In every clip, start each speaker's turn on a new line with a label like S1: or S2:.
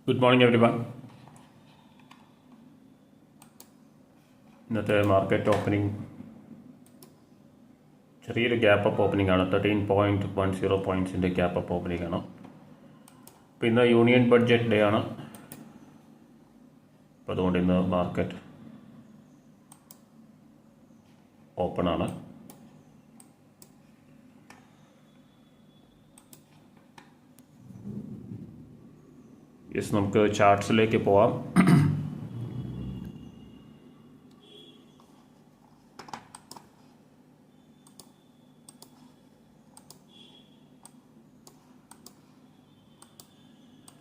S1: Good morning everyone. ഇന്നത്തെ market opening ചെറിയൊരു gap up opening ആണ്. 13.10 പോയിൻറ്റ്സിൻ്റെ ഗ്യാപ്പ് അപ്പ് ഓപ്പണിംഗ് ആണ്. അപ്പോൾ ഇന്ന് യൂണിയൻ ബഡ്ജറ്റ് ഡേ ആണ്. അപ്പോൾ അതുകൊണ്ട് ഇന്ന് മാർക്കറ്റ് ഓപ്പൺ ആണ്. യെസ്, നമുക്ക് ചാർട്ട്സിലേക്ക് പോവാം.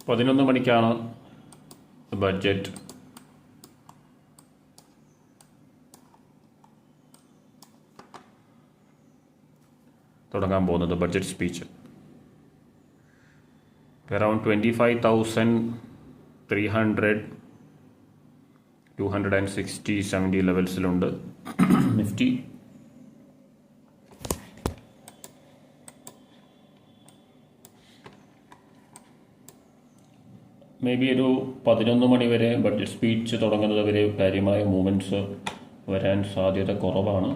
S1: പതിനൊന്ന് മണിക്കാണ് ബഡ്ജറ്റ് തുടങ്ങാൻ പോകുന്നത്. ബഡ്ജറ്റ് സ്പീച്ച് അറൗണ്ട് 25,300 260-70 ലെവൽസിലുണ്ട് നിഫ്റ്റി. മേ ബി ഒരു 11 മണി വരെ ബഡ്ജറ്റ് സ്പീച്ച് തുടങ്ങുന്നത് വരെ കാര്യമായ മൂവ്മെൻറ്റ്സ് വരാൻ സാധ്യത കുറവാണ്.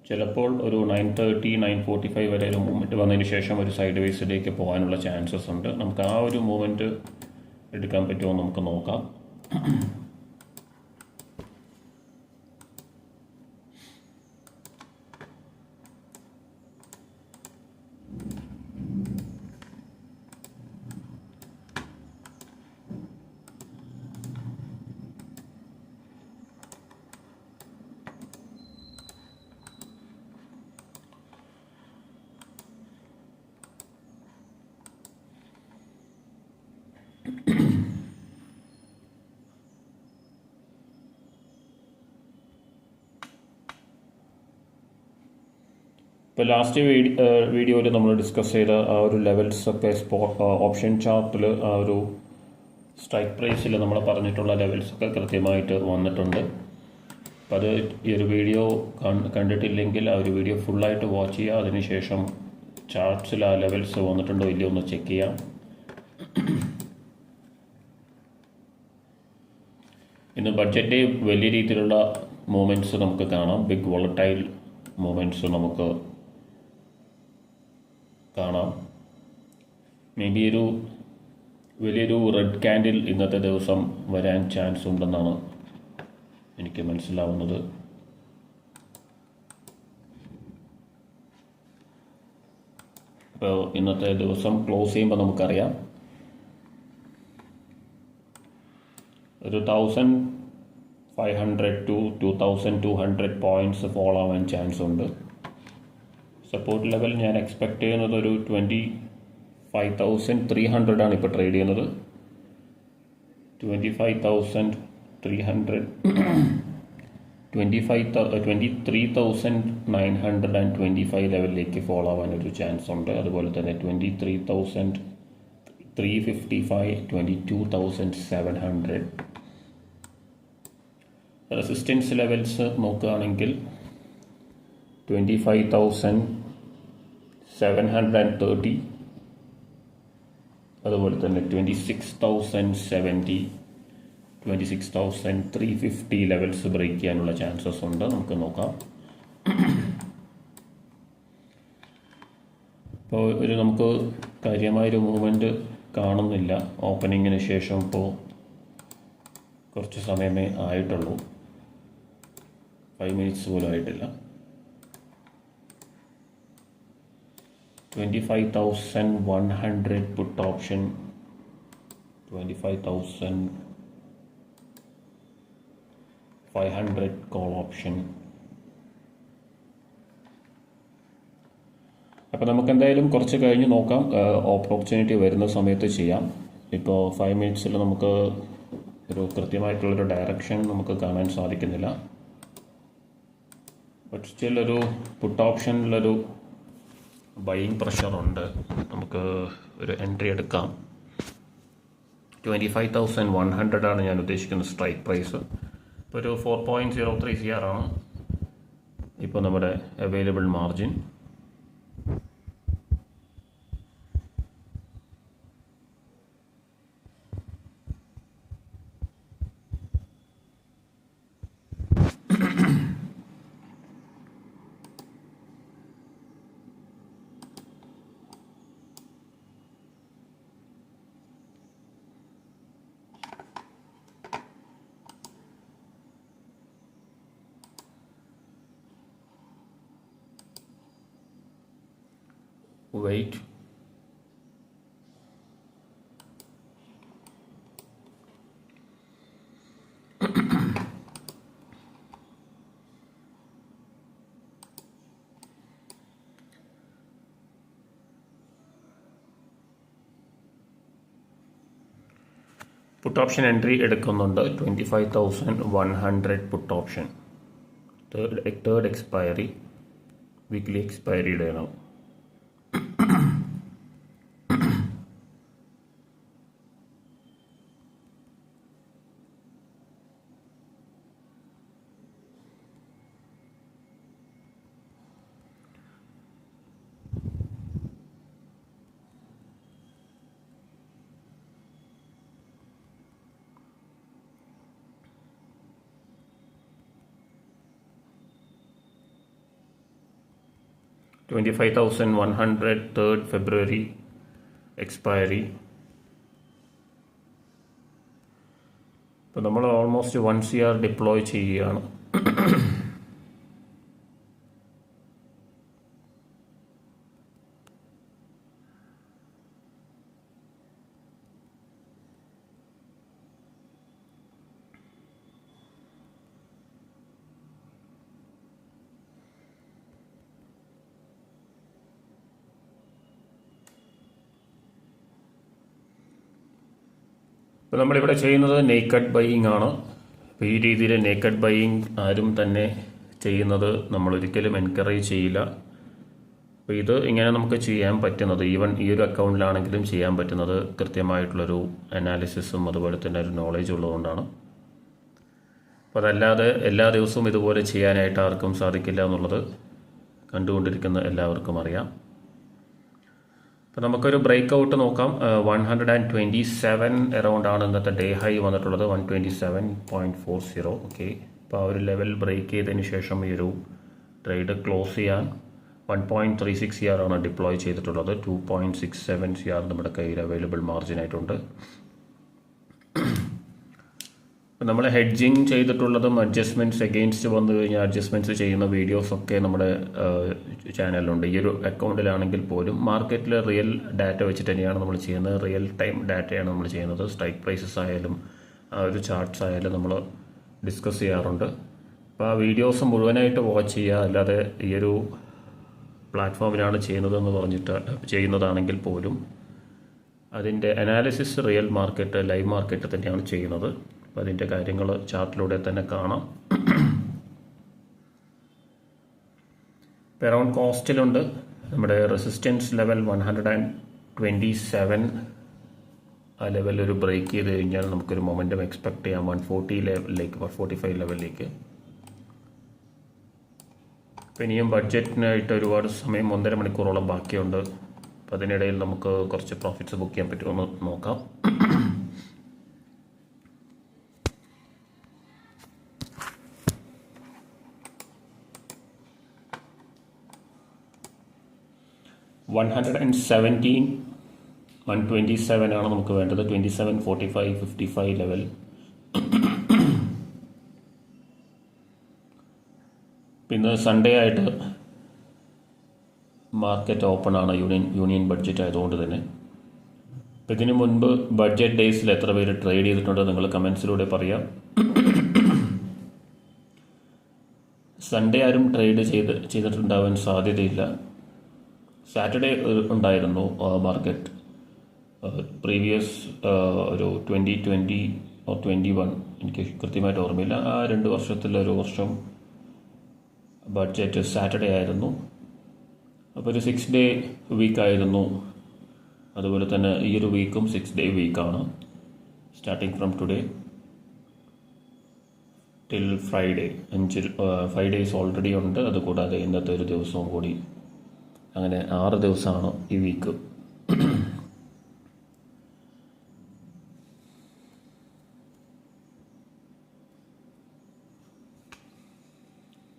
S1: ചിലപ്പോൾ ഒരു 9:30 9:45 വരെ ഒരു മൂവ്മെൻറ്റ് വന്നതിന് ശേഷം ഒരു സൈഡ് വേസിലേക്ക് പോകാനുള്ള ചാൻസസ് ഉണ്ട്. നമുക്ക് ആ ഒരു മൂവ്മെൻറ്റ് എടുക്കാൻ പറ്റുമോ നമുക്ക് നോക്കാം. ഇപ്പോൾ ലാസ്റ്റ് വീഡിയോയിൽ നമ്മൾ ഡിസ്കസ് ചെയ്ത ആ ഒരു ലെവൽസൊക്കെ ഓപ്ഷൻ ചാർട്ടിൽ ആ ഒരു സ്ട്രൈക്ക് പ്രൈസിൽ നമ്മൾ പറഞ്ഞിട്ടുള്ള ലെവൽസൊക്കെ കൃത്യമായിട്ട് വന്നിട്ടുണ്ട്. അപ്പോൾ അത് ഈ ഒരു വീഡിയോ കണ്ടിട്ടില്ലെങ്കിൽ ആ ഒരു വീഡിയോ ഫുള്ളായിട്ട് വാച്ച് ചെയ്യുക. അതിനുശേഷം ചാർട്ട്സിൽ ആ ലെവൽസ് വന്നിട്ടുണ്ടോ ഇല്ലയോ ഒന്ന് ചെക്ക് ചെയ്യാം. ഇന്ന് ബഡ്ജറ്റ് വലിയ രീതിയിലുള്ള മൂവ്മെൻറ്റ്സ് നമുക്ക് കാണാം. ബിഗ് വോളറ്റൈൽ മൂവ്മെൻറ്റ്സ് നമുക്ക് കാണാം. മേ ബി ഒരു വലിയൊരു റെഡ് ക്യാൻഡിൽ ഇന്നത്തെ ദിവസം വരാൻ ചാൻസ് ഉണ്ടെന്നാണ് എനിക്ക് മനസ്സിലാവുന്നത്. അപ്പോൾ ഇന്നത്തെ ദിവസം ക്ലോസ് ചെയ്യുമ്പോൾ നമുക്കറിയാം ഒരു 1,500 to 2,200 പോയിൻറ്റ്സ് ഫോൾ ആവാൻ ചാൻസ് ഉണ്ട്. സപ്പോർട്ട് ലെവൽ ഞാൻ എക്സ്പെക്ട് ചെയ്യുന്നത് ഒരു 25,300 ആണ് ഇപ്പോൾ ട്രേഡ് ചെയ്യുന്നത്. 23,925 ലെവലിലേക്ക് ഫോളോ ആവാൻ ഒരു ചാൻസ് ഉണ്ട്. അതുപോലെ തന്നെ 23,355 22,700 റെസിസ്റ്റൻസ് ലെവൽസ് നോക്കുകയാണെങ്കിൽ 25,730, അതുപോലെ തന്നെ 26,070 26,350 ലെവൽസ് ബ്രേക്ക് ചെയ്യാനുള്ള ചാൻസസ് ഉണ്ട്. നമുക്ക് നോക്കാം. ഇപ്പോൾ നമുക്ക് കാര്യമായൊരു മൂവ്മെൻറ്റ് കാണുന്നില്ല. ഓപ്പണിങ്ങിന് ശേഷം ഇപ്പോൾ കുറച്ച് സമയമേ ആയിട്ടുള്ളൂ, 5 മിനിറ്റ്സ് പോലും ആയിട്ടില്ല. 25,100 പുട്ട് ഓപ്ഷൻ, 25,500 കോൾ ഓപ്ഷൻ. അപ്പോൾ നമുക്ക് എന്തായാലും കുറച്ച് കഴിഞ്ഞ് നോക്കാം. ഓപ്പർച്യൂണിറ്റി വരുന്ന സമയത്ത് ചെയ്യാം. ഇപ്പോൾ 5 മിനിറ്റ്സിൽ നമുക്ക് ഒരു കൃത്യമായിട്ടുള്ളൊരു ഡയറക്ഷൻ നമുക്ക് കാണാൻ സാധിക്കുന്നില്ല. ബട്ട് സ്റ്റിൽ ഒരു പുട്ട് ഓപ്ഷനിലൊരു ബൈയിങ് പ്രഷറുണ്ട്. നമുക്ക് ഒരു എൻട്രി എടുക്കാം. 25,100 ആണ് ഞാൻ ഉദ്ദേശിക്കുന്ന സ്ട്രൈക്ക് പ്രൈസ്. ഇപ്പോൾ ഒരു 4.03 CR ആണ് ഇപ്പോൾ നമ്മുടെ available margin. Wait. Put option entry എടുക്കുന്നുണ്ട്. 25,100 put option. Third expiry, weekly എക്സ്പയറിയുടെ ആണ്. $25,100 3rd February എക്സ്പയറി. ഇപ്പോൾ നമ്മൾ ഓൾമോസ്റ്റ് 1 CR ഡിപ്ലോയ് ചെയ്യുകയാണ്. ഇപ്പോൾ നമ്മളിവിടെ ചെയ്യുന്നത് നേക്കഡ് ബൈയിങ് ആണ്. അപ്പോൾ ഈ രീതിയിൽ നേക്കഡ് ബൈയിങ് ആരും തന്നെ ചെയ്യുന്നത് നമ്മളൊരിക്കലും എൻകറേജ് ചെയ്യില്ല. അപ്പോൾ ഇത് ഇങ്ങനെ നമുക്ക് ചെയ്യാൻ പറ്റുന്നത്, ഈവൻ ഈ ഒരു അക്കൗണ്ടിലാണെങ്കിലും ചെയ്യാൻ പറ്റുന്നത് കൃത്യമായിട്ടുള്ളൊരു അനാലിസിസും അതുപോലെ തന്നെ ഒരു നോളേജ് ഉള്ളതുകൊണ്ടാണ്. അപ്പോൾ അതല്ലാതെ എല്ലാ ദിവസവും ഇതുപോലെ ചെയ്യാനായിട്ട് ആർക്കും സാധിക്കില്ല എന്നുള്ളത് കണ്ടുകൊണ്ടിരിക്കുന്ന എല്ലാവർക്കും അറിയാം. അപ്പോൾ നമുക്കൊരു ബ്രേക്ക് ഔട്ട് നോക്കാം. 127 അറൗണ്ട് ആണ് ഇന്നത്തെ ഡേ ഹൈ വന്നിട്ടുള്ളത്, 127.40. ഓക്കെ, അപ്പോൾ ആ ഒരു ലെവൽ ബ്രേക്ക് ചെയ്തതിന് ശേഷം ഈ ഒരു ട്രേഡ് ക്ലോസ് ചെയ്യാൻ 1.36 CR ആണ് ഡിപ്ലോയ് ചെയ്തിട്ടുള്ളത്. 2.67 CR നമ്മുടെ കയ്യിൽ അവൈലബിൾ മാർജിനായിട്ടുണ്ട്. അപ്പോൾ നമ്മൾ ഹെഡ്ജിങ് ചെയ്തിട്ടുള്ളതും അഡ്ജസ്റ്റ്മെൻറ്റ്സ് എഗെയിൻസ്റ്റ് വന്നു കഴിഞ്ഞാൽ അഡ്ജസ്റ്റ്മെൻറ്റ്സ് ചെയ്യുന്ന വീഡിയോസൊക്കെ നമ്മുടെ ചാനലിലുണ്ട്. ഈ ഒരു അക്കൗണ്ടിലാണെങ്കിൽ പോലും മാർക്കറ്റിൽ റിയൽ ഡാറ്റ വെച്ചിട്ട് തന്നെയാണ് നമ്മൾ ചെയ്യുന്നത്. റിയൽ ടൈം ഡാറ്റയാണ് നമ്മൾ ചെയ്യുന്നത്. സ്ട്രൈക്ക് പ്രൈസസ് ആയാലും ആ ഒരു ചാർട്ട്സ് ആയാലും നമ്മൾ ഡിസ്കസ് ചെയ്യാറുണ്ട്. അപ്പോൾ ആ വീഡിയോസ് മുഴുവനായിട്ട് വാച്ച് ചെയ്യുക. അല്ലാതെ ഈ ഒരു പ്ലാറ്റ്ഫോമിലാണ് ചെയ്യുന്നതെന്ന് പറഞ്ഞിട്ട് ചെയ്യുന്നതാണെങ്കിൽ പോലും അതിൻ്റെ analysis real market, live market തന്നെയാണ് ചെയ്യുന്നത്. അപ്പോൾ അതിൻ്റെ കാര്യങ്ങൾ ചാർട്ടിലൂടെ തന്നെ കാണാം. അറൗണ്ട് കോസ്റ്റിലുണ്ട്. നമ്മുടെ റെസിസ്റ്റൻസ് ലെവൽ 127 ആ ലെവൽ ഒരു ബ്രേക്ക് ചെയ്ത് കഴിഞ്ഞാൽ നമുക്കൊരു മൊമെൻറ്റം എക്സ്പെക്ട് ചെയ്യാം 140 ലെവലിലേക്ക്, 145 ലെവലിലേക്ക്. അപ്പോൾ ഇനിയും ബഡ്ജറ്റിനായിട്ട് ഒരുപാട് സമയം, 1.5 മണിക്കൂറോളം ബാക്കിയുണ്ട്. അപ്പോൾ അതിനിടയിൽ നമുക്ക് കുറച്ച് പ്രോഫിറ്റ്സ് ബുക്ക് ചെയ്യാൻ പറ്റുമെന്ന് നോക്കാം. $127 ആണ് നമുക്ക് വേണ്ടത്. 27.45, 55 ലെവൽ. പിന്നെ സൺഡേ ആയിട്ട് മാർക്കറ്റ് ഓപ്പൺ ആണ്, യൂണിയൻ ബഡ്ജറ്റ് ആയതുകൊണ്ട് തന്നെ. അപ്പോൾ ഇതിനു മുൻപ് ബഡ്ജറ്റ് ഡേയ്സിൽ എത്ര പേര് ട്രേഡ് ചെയ്തിട്ടുണ്ട് നിങ്ങൾ കമൻസിലൂടെ പറയാം. സൺഡേ ആരും ട്രേഡ് ചെയ്തിട്ടുണ്ടാവാൻ സാധ്യതയില്ല. സാറ്റർഡേ ഉണ്ടായിരുന്നു മാർക്കറ്റ്. പ്രീവിയസ് ഒരു 2020 or 21 എനിക്ക് കൃത്യമായിട്ട് ഓർമ്മയില്ല. ആ 2 വർഷത്തിലൊരു വർഷം ബഡ്ജറ്റ് സാറ്റർഡേ ആയിരുന്നു. അപ്പോൾ ഒരു 6 day വീക്കായിരുന്നു. അതുപോലെ തന്നെ ഈ ഒരു വീക്കും 6 day വീക്കാണ്. Starting from today till Friday. 5 days already ഉണ്ട്. അതുകൂടാതെ ഇന്നത്തെ ഒരു ദിവസവും കൂടി, അങ്ങനെ 6 ദിവസമാണ് ഈ വീക്ക്.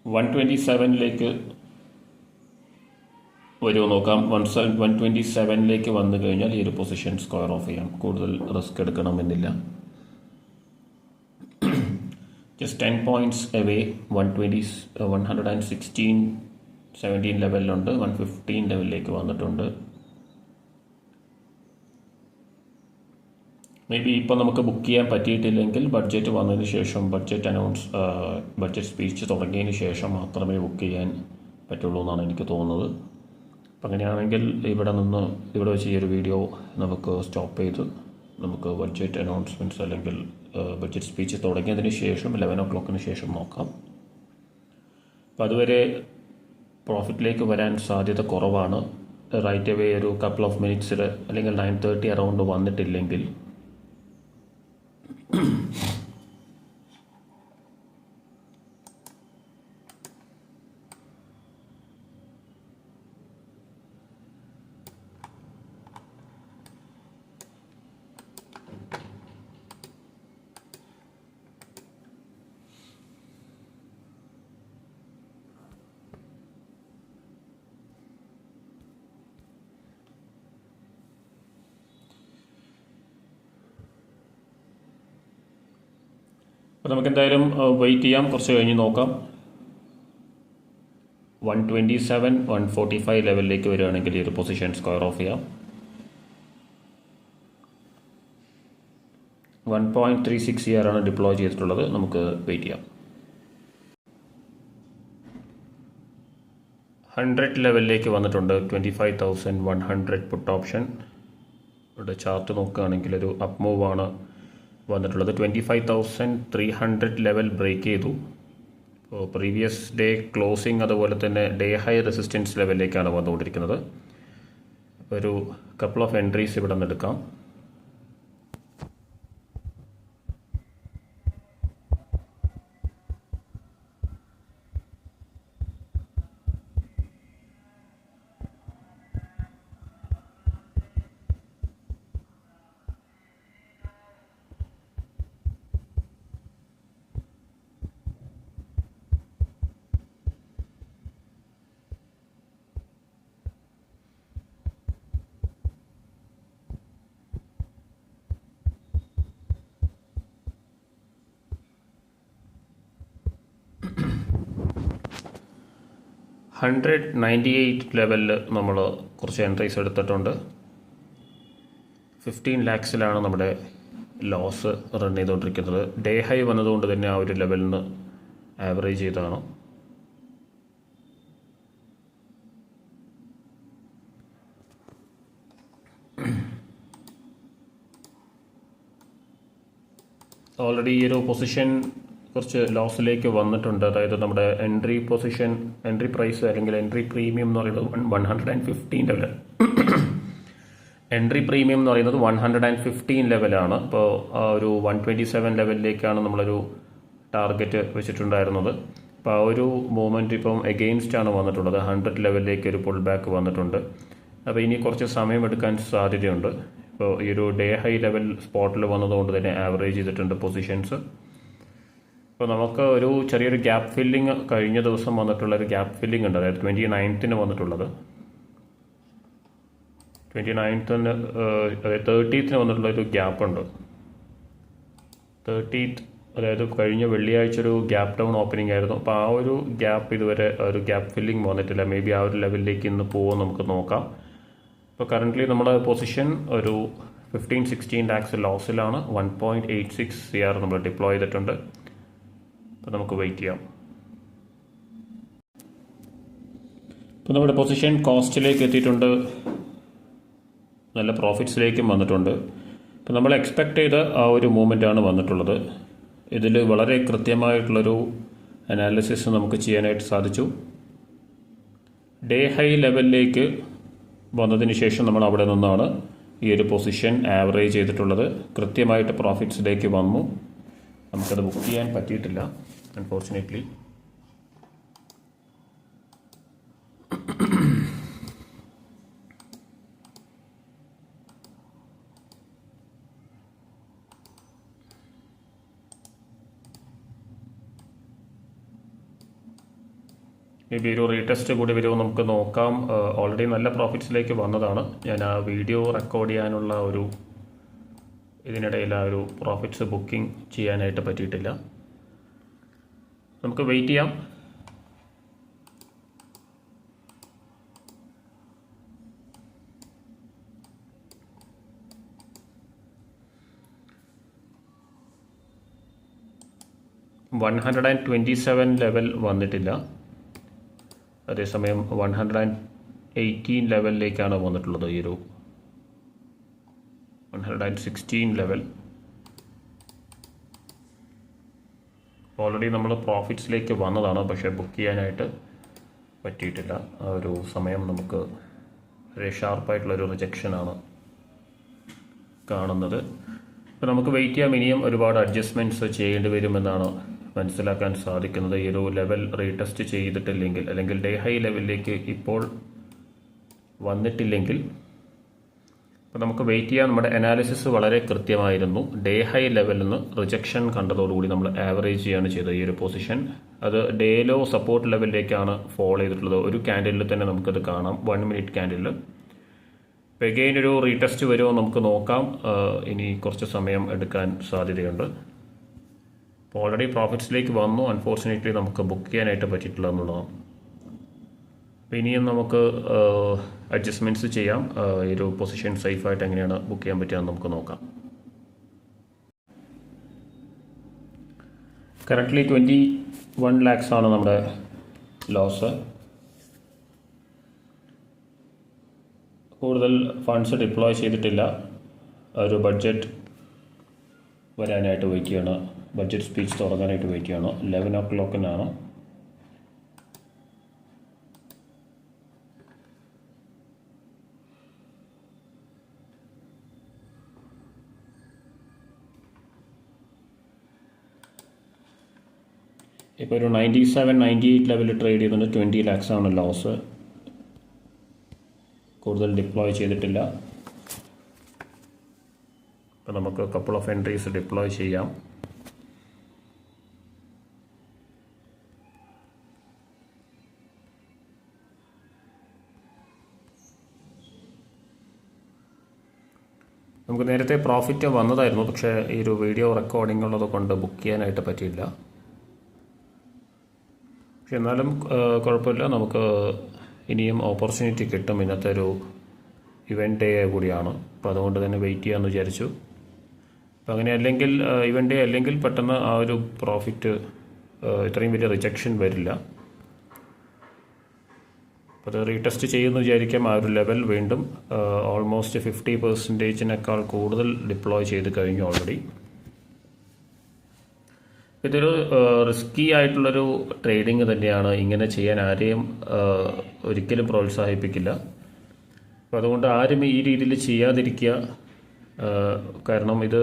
S1: $127 വരുമോ നോക്കാം. 127 വന്നു കഴിഞ്ഞാൽ ഈ ഒരു പൊസിഷൻ സ്ക്വയർ ഓഫ് ചെയ്യാം. കൂടുതൽ റിസ്ക് എടുക്കണമെന്നില്ല. Just 10 points away. 116, 17 ലെവലിലുണ്ട്. 115 ലെവലിലേക്ക് വന്നിട്ടുണ്ട്. മേ ബി ഇപ്പോൾ നമുക്ക് ബുക്ക് ചെയ്യാൻ പറ്റിയിട്ടില്ലെങ്കിൽ ബഡ്ജറ്റ് വന്നതിന് ശേഷം ബഡ്ജറ്റ് സ്പീച്ച് തുടങ്ങിയതിന് ശേഷം മാത്രമേ ബുക്ക് ചെയ്യാൻ പറ്റുള്ളൂ എന്നാണ് എനിക്ക് തോന്നുന്നത്. അപ്പം അങ്ങനെയാണെങ്കിൽ ഇവിടെ വെച്ച് ഈ ഒരു വീഡിയോ നമുക്ക് സ്റ്റോപ്പ് ചെയ്ത് നമുക്ക് ബഡ്ജറ്റ് അനൗൺസ്മെൻറ്റ്സ് അല്ലെങ്കിൽ ബഡ്ജറ്റ് സ്പീച്ച് തുടങ്ങിയതിന് ശേഷം 11 o'clock ശേഷം നോക്കാം. അപ്പം അതുവരെ പ്രോഫിറ്റിലേക്ക് വരാൻ സാധ്യത കുറവാണ്. റൈറ്റ് അവേ ഒരു കപ്പിൾ ഓഫ് മിനിറ്റ്സിൽ അല്ലെങ്കിൽ 9:30 അറൗണ്ട് വന്നിട്ടില്ലെങ്കിൽ അപ്പോൾ നമുക്ക് എന്തായാലും വെയിറ്റ് ചെയ്യാം, കുറച്ച് കഴിഞ്ഞ് നോക്കാം. 127, 145 ലെവലിലേക്ക് വരികയാണെങ്കിൽ ഈ ഒരു പൊസിഷൻ സ്ക്വയർ ഓഫ് ചെയ്യാം. 1.36 CR ആണ് ഡിപ്ലോയ് ചെയ്തിട്ടുള്ളത്. നമുക്ക് വെയിറ്റ് ചെയ്യാം. 100 ലെവലിലേക്ക് വന്നിട്ടുണ്ട്. 25,100 പുട്ട് ഓപ്ഷൻ. ഇവിടെ ചാർട്ട് നോക്കുകയാണെങ്കിൽ ഒരു അപ്പ് മൂവ് ആണ് വന്നിട്ടുള്ളത്. 25,300 ലെവൽ ബ്രേക്ക് ചെയ്തു. അപ്പോൾ പ്രീവിയസ് ഡേ ക്ലോസിങ് അതുപോലെ തന്നെ ഡേ ഹൈ റെസിസ്റ്റൻസ് ലെവലിലേക്കാണ് വന്നുകൊണ്ടിരിക്കുന്നത്. അപ്പോൾ ഒരു കപ്പിൾ ഓഫ് എൻട്രീസ് ഇവിടെ നിന്ന് എടുക്കാം. $198 ലെവലിൽ നമ്മൾ കുറച്ച് എൻട്രീസ് എടുത്തിട്ടുണ്ട്. 15 lakhsലാണ് നമ്മുടെ ലോസ് റൺ ചെയ്തുകൊണ്ടിരിക്കുന്നത്. ഡേ ഹൈ വന്നതുകൊണ്ട് തന്നെ ആ ഒരു ലെവലിൽ നിന്ന് ആവറേജ് ചെയ്താണ്. ഓൾറെഡി ഈ ഒരു പൊസിഷൻ കുറച്ച് ലോസിലേക്ക് വന്നിട്ടുണ്ട്. അതായത് നമ്മുടെ എൻട്രി പ്രൈസ് അല്ലെങ്കിൽ എൻട്രി പ്രീമിയം എന്ന് പറയുന്നത് 115 ലെവൽ. എൻട്രി പ്രീമിയം എന്ന് പറയുന്നത് 115 ലെവലാണ്. അപ്പോൾ ആ ഒരു 127 ലെവലിലേക്കാണ് നമ്മളൊരു ടാർഗറ്റ് വെച്ചിട്ടുണ്ടായിരുന്നത്. അപ്പോൾ ആ ഒരു മൂവ്മെൻറ്റ് ഇപ്പം എഗെയിൻസ്റ്റ് ആണ് വന്നിട്ടുള്ളത്. 100 ലെവലിലേക്ക് ഒരു പുൾ ബാക്ക് വന്നിട്ടുണ്ട്. അപ്പോൾ ഇനി കുറച്ച് സമയമെടുക്കാൻ സാധ്യതയുണ്ട്. ഇപ്പോൾ ഈ ഒരു ഡേ ഹൈ ലെവൽ സ്പോട്ടിൽ വന്നതുകൊണ്ട് തന്നെ ആവറേജ് ചെയ്തിട്ടുണ്ട് പൊസിഷൻസ്. അപ്പോൾ നമുക്ക് ഒരു ചെറിയൊരു ഗ്യാപ്പ് ഫില്ലിങ് കഴിഞ്ഞ ദിവസം വന്നിട്ടുള്ള ഒരു ഗ്യാപ്പ് ഫില്ലിംഗ് ഉണ്ട്. അതായത് 29th വന്നിട്ടുള്ളത്. 29th അതായത് 30th വന്നിട്ടുള്ള ഒരു ഗ്യാപ്പ് ഉണ്ട്. 30th അതായത് കഴിഞ്ഞ വെള്ളിയാഴ്ച ഒരു ഗ്യാപ്പ് ഡൗൺ ഓപ്പണിംഗ് ആയിരുന്നു. അപ്പോൾ ആ ഒരു ഗ്യാപ്പ് ഇതുവരെ ഒരു ഗ്യാപ്പ് ഫില്ലിംഗ് വന്നിട്ടില്ല. മേ ബി ആ ഒരു ലെവലിലേക്ക് ഇന്ന് പോകുമെന്ന് നമുക്ക് നോക്കാം. ഇപ്പോൾ കറൻ്റ്ലി നമ്മുടെ പൊസിഷൻ ഒരു 15-16 lakhs ലോസിലാണ്. 1.86 CR നമ്മൾ ഡിപ്ലോയ് ചെയ്തിട്ടുണ്ട്. അപ്പോൾ നമുക്ക് വെയിറ്റ് ചെയ്യാം. ഇപ്പോൾ നമ്മുടെ പൊസിഷൻ കോസ്റ്റിലേക്ക് എത്തിയിട്ടുണ്ട്. നല്ല പ്രോഫിറ്റ്സിലേക്കും വന്നിട്ടുണ്ട്. ഇപ്പോൾ നമ്മൾ എക്സ്പെക്റ്റ് ചെയ്ത ആ ഒരു മൂവ്മെൻറ്റാണ് വന്നിട്ടുള്ളത്. ഇതിൽ വളരെ കൃത്യമായിട്ടുള്ളൊരു അനാലിസിസ് നമുക്ക് ചെയ്യാനായിട്ട് സാധിച്ചു. ഡേ ഹൈ ലെവലിലേക്ക് വന്നതിന് ശേഷം നമ്മൾ അവിടെ നിന്നാണ് ഈ ഒരു പൊസിഷൻ ആവറേജ് ചെയ്തിട്ടുള്ളത്. കൃത്യമായിട്ട് പ്രോഫിറ്റ്സിലേക്ക് വന്നു. നമുക്കത് ബുക്ക് ചെയ്യാൻ പറ്റിയിട്ടില്ല അൺഫോർച്ചുനേറ്റ്ലി. മേ ബി ഒരു റീടെസ്റ്റ് കൂടി വരുമോ നമുക്ക് നോക്കാം. ഓൾറെഡി നല്ല പ്രോഫിറ്റ്സിലേക്ക് വന്നതാണ്. ഞാൻ ആ വീഡിയോ റെക്കോർഡ് ചെയ്യാനുള്ള ഇതിനിടയിൽ ആ ഒരു പ്രോഫിറ്റ്സ് ബുക്കിംഗ് ചെയ്യാനായിട്ട് പറ്റിയിട്ടില്ല. നമുക്ക് വെയിറ്റ് ചെയ്യാം. 127 ലെവൽ വന്നിട്ടില്ല. അതേസമയം 118 ലെവലിലേക്കാണ് വന്നിട്ടുള്ളത്. ഈ ഒരു 116 ലെവൽ ഓൾറെഡി നമ്മൾ പ്രോഫിറ്റ്സിലേക്ക് വന്നതാണ്, പക്ഷേ ബുക്ക് ചെയ്യാനായിട്ട് പറ്റിയിട്ടില്ല. ആ ഒരു സമയം നമുക്ക് വളരെ ഷാർപ്പായിട്ടുള്ളൊരു റിജക്ഷനാണ് കാണുന്നത്. അപ്പോൾ നമുക്ക് വെയിറ്റ് ചെയ്യാം. ഇനിയും ഒരുപാട് അഡ്ജസ്റ്റ്മെൻറ്റ്സ് ചെയ്യേണ്ടി വരുമെന്നാണ് മനസ്സിലാക്കാൻ സാധിക്കുന്നത്. ഈ ഒരു ലെവൽ റീടെസ്റ്റ് ചെയ്തിട്ടില്ലെങ്കിൽ, അല്ലെങ്കിൽ ഡേ ഹൈ ലെവലിലേക്ക് ഇപ്പോൾ വന്നിട്ടില്ലെങ്കിൽ, അപ്പോൾ നമുക്ക് വെയിറ്റ് ചെയ്യാം. നമ്മുടെ അനാലിസിസ് വളരെ കൃത്യമായിരുന്നു. ഡേ ഹൈ ലെവലിൽ നിന്ന് റിജക്ഷൻ കണ്ടതോടുകൂടി നമ്മൾ ആവറേജ് ചെയ്യാണ് ചെയ്തത് ഈ ഒരു പൊസിഷൻ. അത് ഡേ ലോ സപ്പോർട്ട് ലെവലിലേക്കാണ് ഫോളോ ചെയ്തിട്ടുള്ളത്. ഒരു ക്യാൻഡിലിൽ തന്നെ നമുക്കത് കാണാം, 1 മിനിറ്റ് ക്യാൻഡിലിൽ. അപ്പോൾ എഗെയിൻ ഒരു റീടെസ്റ്റ് വരുമോ നമുക്ക് നോക്കാം. ഇനി കുറച്ച് സമയം എടുക്കാൻ സാധ്യതയുണ്ട്. അപ്പോൾ ഓൾറെഡി പ്രോഫിറ്റ്സിലേക്ക് വന്നു. അൺഫോർച്ചുനേറ്റ്ലി നമുക്ക് ബുക്ക് ചെയ്യാനായിട്ട് പറ്റിയിട്ടില്ല എന്നുള്ളതാണ്. അപ്പോൾ ഇനിയും നമുക്ക് അഡ്ജസ്റ്റ്മെൻറ്റ്സ് ചെയ്യാം. ഈ ഒരു പൊസിഷൻ സേഫായിട്ട് എങ്ങനെയാണ് ബുക്ക് ചെയ്യാൻ പറ്റുകയെന്ന് നമുക്ക് നോക്കാം. കറൻ്റ്ലി 21 lakhs ആണ് നമ്മുടെ ലോസ്. കൂടുതൽ ഫണ്ട്സ് ഡിപ്ലോയ് ചെയ്തിട്ടില്ല. ഒരു ബഡ്ജറ്റ് വരാനായിട്ട് വെയിറ്റ് ചെയ്യണം. ബഡ്ജറ്റ് സ്പീച്ച് തുടങ്ങാനായിട്ട് വെയിറ്റ് ചെയ്യണം. 11 o'clock ഇപ്പോൾ ഒരു 97-98 ലെവലിൽ ട്രേഡ് ചെയ്യുന്നുണ്ട്. 20 lakhs ആണ് ലോസ്. കൂടുതൽ ഡിപ്ലോയ് ചെയ്തിട്ടില്ല. അപ്പോൾ നമുക്ക് കപ്പിൾ ഓഫ് എൻട്രീസ് ഡിപ്ലോയ് ചെയ്യാം. നമുക്ക് നേരത്തെ പ്രോഫിറ്റ് വന്നതായിരുന്നു, പക്ഷേ ഈ ഒരു വീഡിയോ റെക്കോർഡിംഗ് ഉള്ളത് കൊണ്ട് ബുക്ക് ചെയ്യാനായിട്ട് പറ്റിയില്ല. പക്ഷെ എന്നാലും കുഴപ്പമില്ല, നമുക്ക് ഇനിയും ഓപ്പർച്യൂണിറ്റി കിട്ടും. ഇന്നത്തെ ഒരു ഇവൻ്റ് ഡേ കൂടിയാണ്, അപ്പോൾ അതുകൊണ്ട് തന്നെ വെയിറ്റ് ചെയ്യാമെന്ന് വിചാരിച്ചു. അപ്പോൾ അങ്ങനെ അല്ലെങ്കിൽ ഇവൻ്റ് ഡേ അല്ലെങ്കിൽ പെട്ടെന്ന് ആ ഒരു പ്രോഫിറ്റ് ഇത്രയും വലിയ റിജക്ഷൻ വരില്ല. അപ്പോൾ അത് റീടെസ്റ്റ് ചെയ്യുമെന്ന് വിചാരിക്കാം. ആ ഒരു ലെവൽ വീണ്ടും ഓൾമോസ്റ്റ് 50%-നേക്കാൾ കൂടുതൽ ഡിപ്ലോയ് ചെയ്ത് കഴിഞ്ഞു ഓൾറെഡി. ഇതൊരു റിസ്കി ആയിട്ടുള്ളൊരു ട്രേഡിങ് തന്നെയാണ്. ഇങ്ങനെ ചെയ്യാൻ ആരെയും ഒരിക്കലും പ്രോത്സാഹിപ്പിക്കില്ല. അപ്പോൾ അതുകൊണ്ട് ആരും ഈ രീതിയിൽ ചെയ്യാതിരിക്കുക. കാരണം ഇത്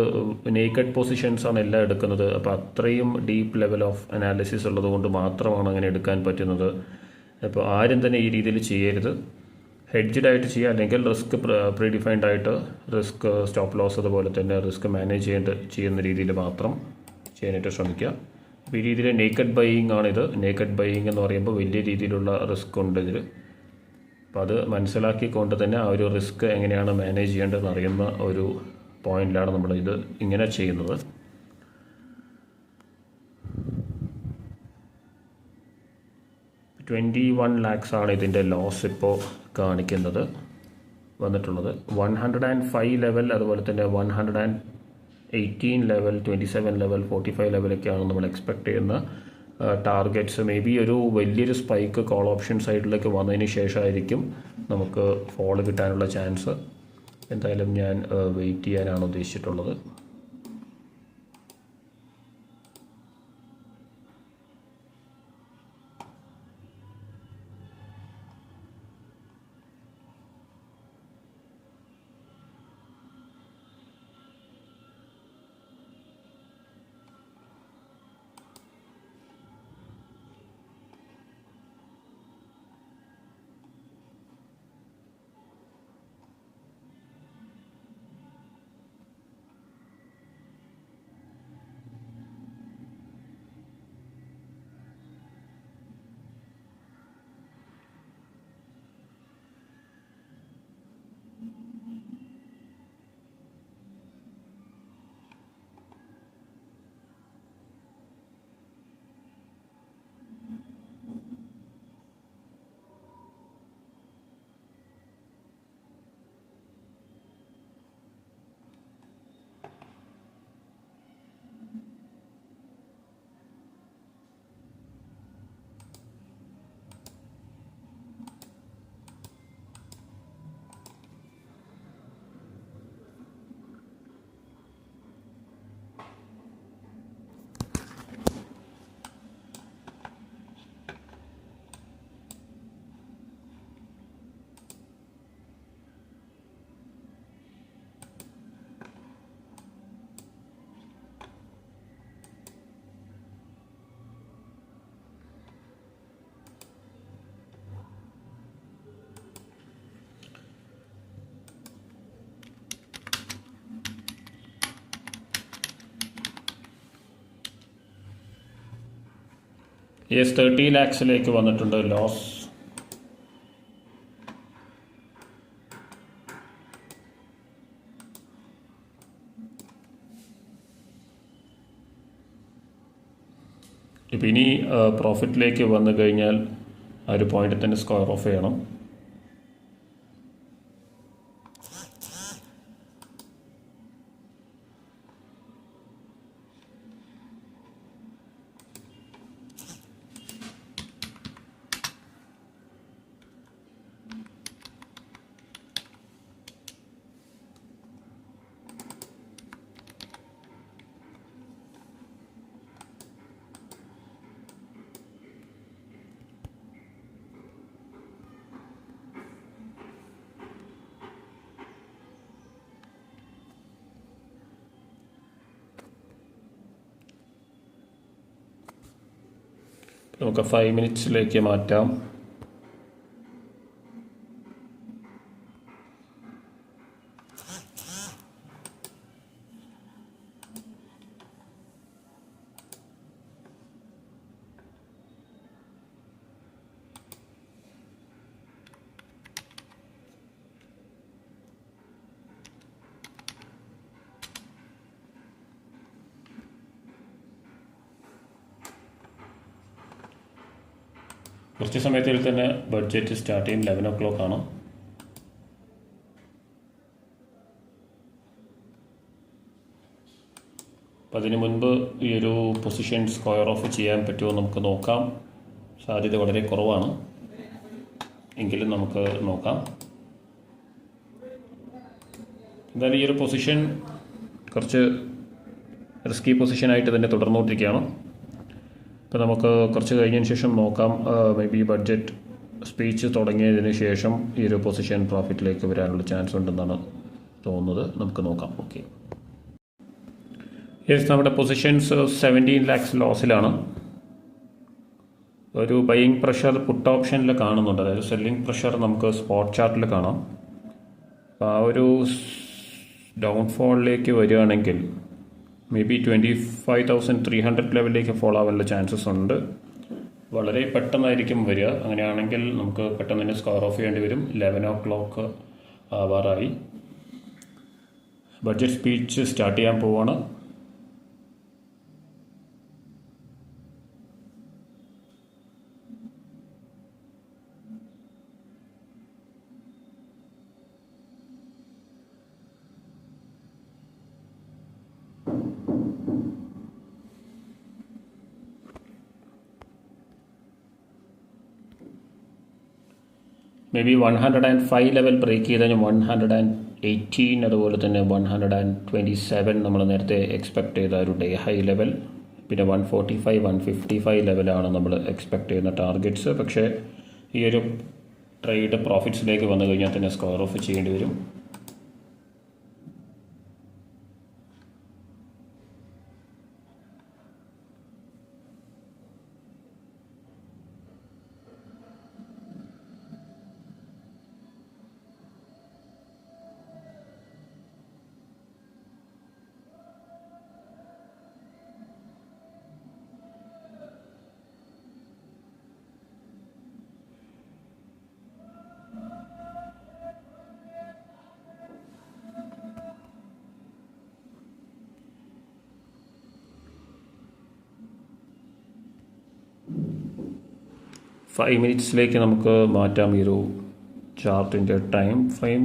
S1: നേക്കഡ് പൊസിഷൻസാണ് എല്ലാം എടുക്കുന്നത്. അപ്പോൾ അത്രയും ഡീപ്പ് ലെവൽ ഓഫ് അനാലിസിസ് ഉള്ളത് കൊണ്ട് മാത്രമാണ് അങ്ങനെ എടുക്കാൻ പറ്റുന്നത്. അപ്പോൾ ആരും തന്നെ ഈ രീതിയിൽ ചെയ്യരുത്. ഹെഡ്ജഡ് ആയിട്ട് ചെയ്യുക, അല്ലെങ്കിൽ റിസ്ക് പ്രീഡിഫൈൻഡ് ആയിട്ട് റിസ്ക് സ്റ്റോപ്പ് ലോസ് അതുപോലെ തന്നെ റിസ്ക് മാനേജ് ചെയ്യുന്ന രീതിയിൽ മാത്രം ചെയ്യാനായിട്ട് ശ്രമിക്കുക. അപ്പോൾ ഈ രീതിയിൽ നേക്കഡ് ബൈയിങ് ആണിത്. നേക്കഡ് ബൈയിങ് എന്ന് പറയുമ്പോൾ വലിയ രീതിയിലുള്ള റിസ്ക് ഉണ്ട് ഇതിൽ. അപ്പോൾ അത് മനസ്സിലാക്കിക്കൊണ്ട് തന്നെ ആ ഒരു റിസ്ക് എങ്ങനെയാണ് മാനേജ് ചെയ്യേണ്ടതെന്ന് അറിയുന്ന ഒരു പോയിന്റിലാണ് നമ്മൾ ഇത് ഇങ്ങനെ ചെയ്യുന്നത്. $21 lakhs ആണ് ഇതിൻ്റെ ലോസ് ഇപ്പോൾ കാണിക്കുന്നത് വന്നിട്ടുള്ളത്. 105 ലെവൽ, അതുപോലെ തന്നെ 118 ലെവൽ, 27 ലെവൽ, 45 ലെവലൊക്കെയാണ് നമ്മൾ എക്സ്പെക്ട് ചെയ്യുന്ന ടാർഗറ്റ്സ്. മേ ബി ഒരു വലിയൊരു സ്പൈക്ക് കോൾ ഓപ്ഷൻ സൈഡിലേക്ക് വന്നതിന് ശേഷമായിരിക്കും നമുക്ക് ഫോൾ കിട്ടാനുള്ള ചാൻസ്. എന്തായാലും ഞാൻ വെയിറ്റ് ചെയ്യാനാണ് ഉദ്ദേശിച്ചിട്ടുള്ളത്. യെസ് 30 ലാക്സിലേക്ക് വന്നിട്ടുണ്ട് ലോസ്. ഇപ്പം ഇനി പ്രോഫിറ്റിലേക്ക് വന്നു കഴിഞ്ഞാൽ ആ ഒരു പോയിന്റ് തന്നെ സ്ക്വയർ ഓഫ് ചെയ്യണം. നമുക്ക് 5 മിനിറ്റ്സിലേക്ക് മാറ്റാം. കുറച്ച് സമയത്തിൽ തന്നെ ബഡ്ജറ്റ് സ്റ്റാർട്ട് ചെയ്യും. 11 o'clock ആണ്. അപ്പം അതിന് മുൻപ് ഈ ഒരു പൊസിഷൻ സ്ക്വയർ ഓഫ് ചെയ്യാൻ പറ്റുമോ നമുക്ക് നോക്കാം. സാധ്യത വളരെ കുറവാണ്, എങ്കിലും നമുക്ക് നോക്കാം. എന്തായാലും ഈ ഒരു പൊസിഷൻ കുറച്ച് റിസ്കി പൊസിഷനായിട്ട് തന്നെ തുടർന്നുകൊണ്ടിരിക്കുകയാണ്. ഇപ്പോൾ നമുക്ക് കുറച്ച് കഴിഞ്ഞതിന് ശേഷം നോക്കാം. മേ ബി ബഡ്ജറ്റ് സ്പീച്ച് തുടങ്ങിയതിന് ശേഷം ഈ ഒരു പൊസിഷൻ പ്രോഫിറ്റിലേക്ക് വരാനുള്ള ചാൻസ് ഉണ്ടെന്നാണ് തോന്നുന്നത്. നമുക്ക് നോക്കാം. ഓക്കെ, യെസ്, നമ്മുടെ പൊസിഷൻസ് 17 lakhs ലോസിലാണ്. ഒരു ബൈയിങ് പ്രഷർ പുട്ട് ഓപ്ഷനിൽ കാണുന്നുണ്ട്, അതായത് സെല്ലിംഗ് പ്രഷർ നമുക്ക് സ്പോട്ട് ചാർട്ടിൽ കാണാം. അപ്പോൾ ആ ഒരു ഡൗൺഫോളിലേക്ക് വരികയാണെങ്കിൽ മേ ബി 25,300 ലെവലിലേക്ക് ഫോളോ ആവാനുള്ള ചാൻസസ് ഉണ്ട്. വളരെ പെട്ടെന്നായിരിക്കും വരിക. അങ്ങനെയാണെങ്കിൽ നമുക്ക് പെട്ടെന്ന് തന്നെ സ്ക്വയർ ഓഫ് ചെയ്യേണ്ടി വരും. 11 o'clock ആവാറായി. ബഡ്ജറ്റ് സ്പീച്ച് സ്റ്റാർട്ട് ചെയ്യാൻ പോവാണ്. മേ ബി 105 ലെവൽ ബ്രേക്ക് ചെയ്ത് കഴിഞ്ഞാൽ 118, അതുപോലെ തന്നെ 127 നമ്മൾ നേരത്തെ എക്സ്പെക്ട് ചെയ്ത ഒരു ഡേ ഹൈ ലെവൽ. പിന്നെ 145, 155 ലെവലാണ് നമ്മൾ എക്സ്പെക്ട് ചെയ്യുന്ന ടാർഗറ്റ്സ്. പക്ഷേ ഈ ഒരു ട്രേഡ് പ്രോഫിറ്റ്സിലേക്ക് വന്നു കഴിഞ്ഞാൽ തന്നെ സ്ക്വയർ ഓഫ് ചെയ്യേണ്ടി വരും. ഫൈവ് മിനിറ്റ്സിലേക്ക് നമുക്ക് മാറ്റാം ഈ ഒരു ചാർട്ടിൻ്റെ ടൈം ഫ്രെയിം.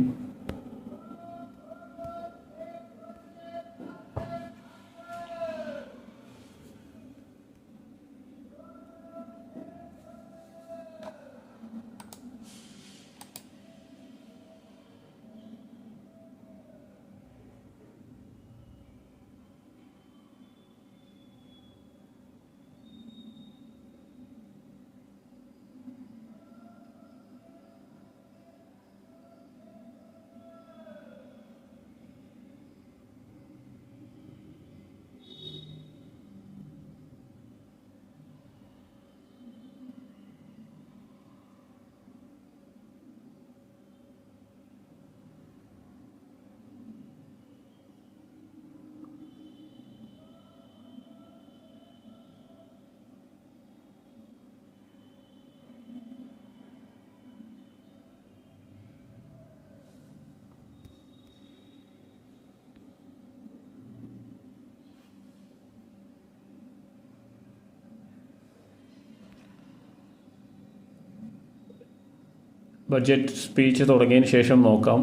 S1: ബഡ്ജറ്റ് സ്പീച്ച് തുടങ്ങിയതിന് ശേഷം നോക്കാം.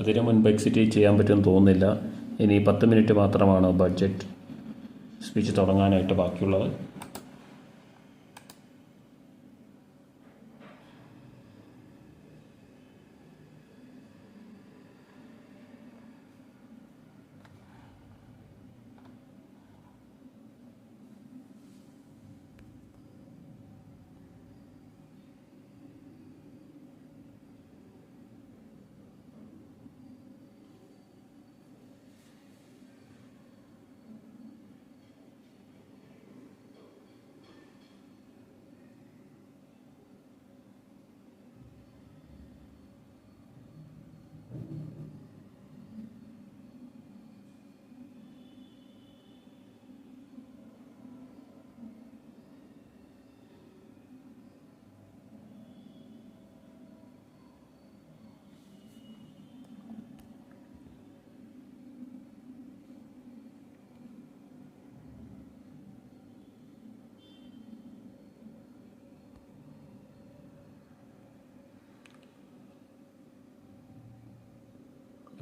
S1: അതിന് മുൻപ് എക്സിറ്റ് ചെയ്യാൻ പറ്റുമെന്ന് തോന്നുന്നില്ല. ഇനി 10 മിനിറ്റ് മാത്രമാണ് ബഡ്ജറ്റ് സ്പീച്ച് തുടങ്ങാനായിട്ട് ബാക്കിയുള്ളത്.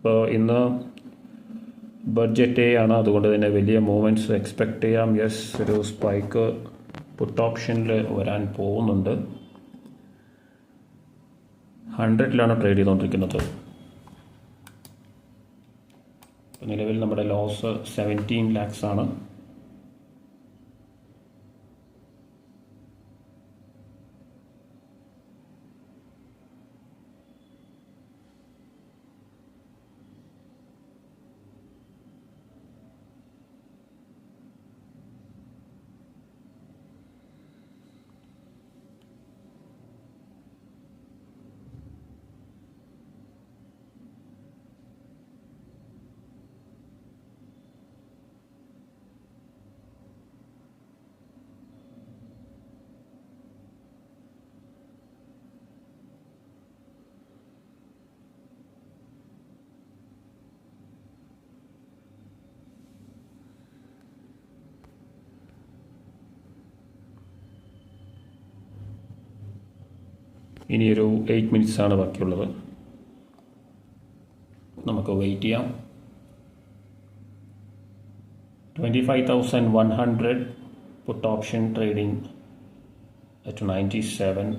S1: അപ്പോൾ ഇന്ന് ബഡ്ജറ്റ് ഡേ ആണ്, അതുകൊണ്ട് തന്നെ വലിയ മൂവ്മെൻറ്റ്സ് എക്സ്പെക്റ്റ് ചെയ്യാം. യെസ്, ഒരു സ്പൈക്ക് പുട്ട് ഓപ്ഷനിൽ വരാൻ പോകുന്നുണ്ട്. 100-ലാണ് ട്രേഡ് ചെയ്തുകൊണ്ടിരിക്കുന്നത്. നിലവിൽ നമ്മുടെ ലോസ് 17 lakhs ആണ്. ഇനിയൊരു 8 minutes ആണ് ബാക്കിയുള്ളത്. നമുക്ക് വെയിറ്റ് ചെയ്യാം. 25,100 put option trading at 97.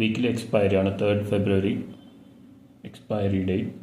S1: Weekly expiry ആണ്, 3rd February expiry date.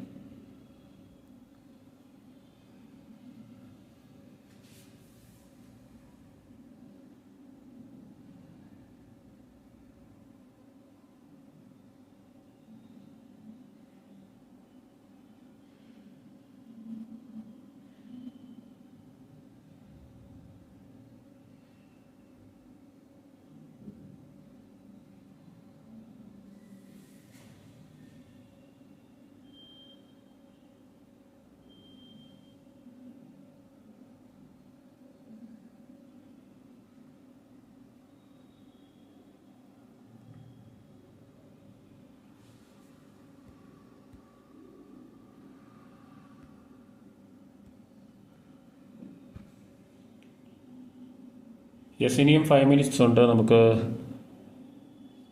S1: Yes, ഇനിയും 5 minutes ഉണ്ട്. നമുക്ക്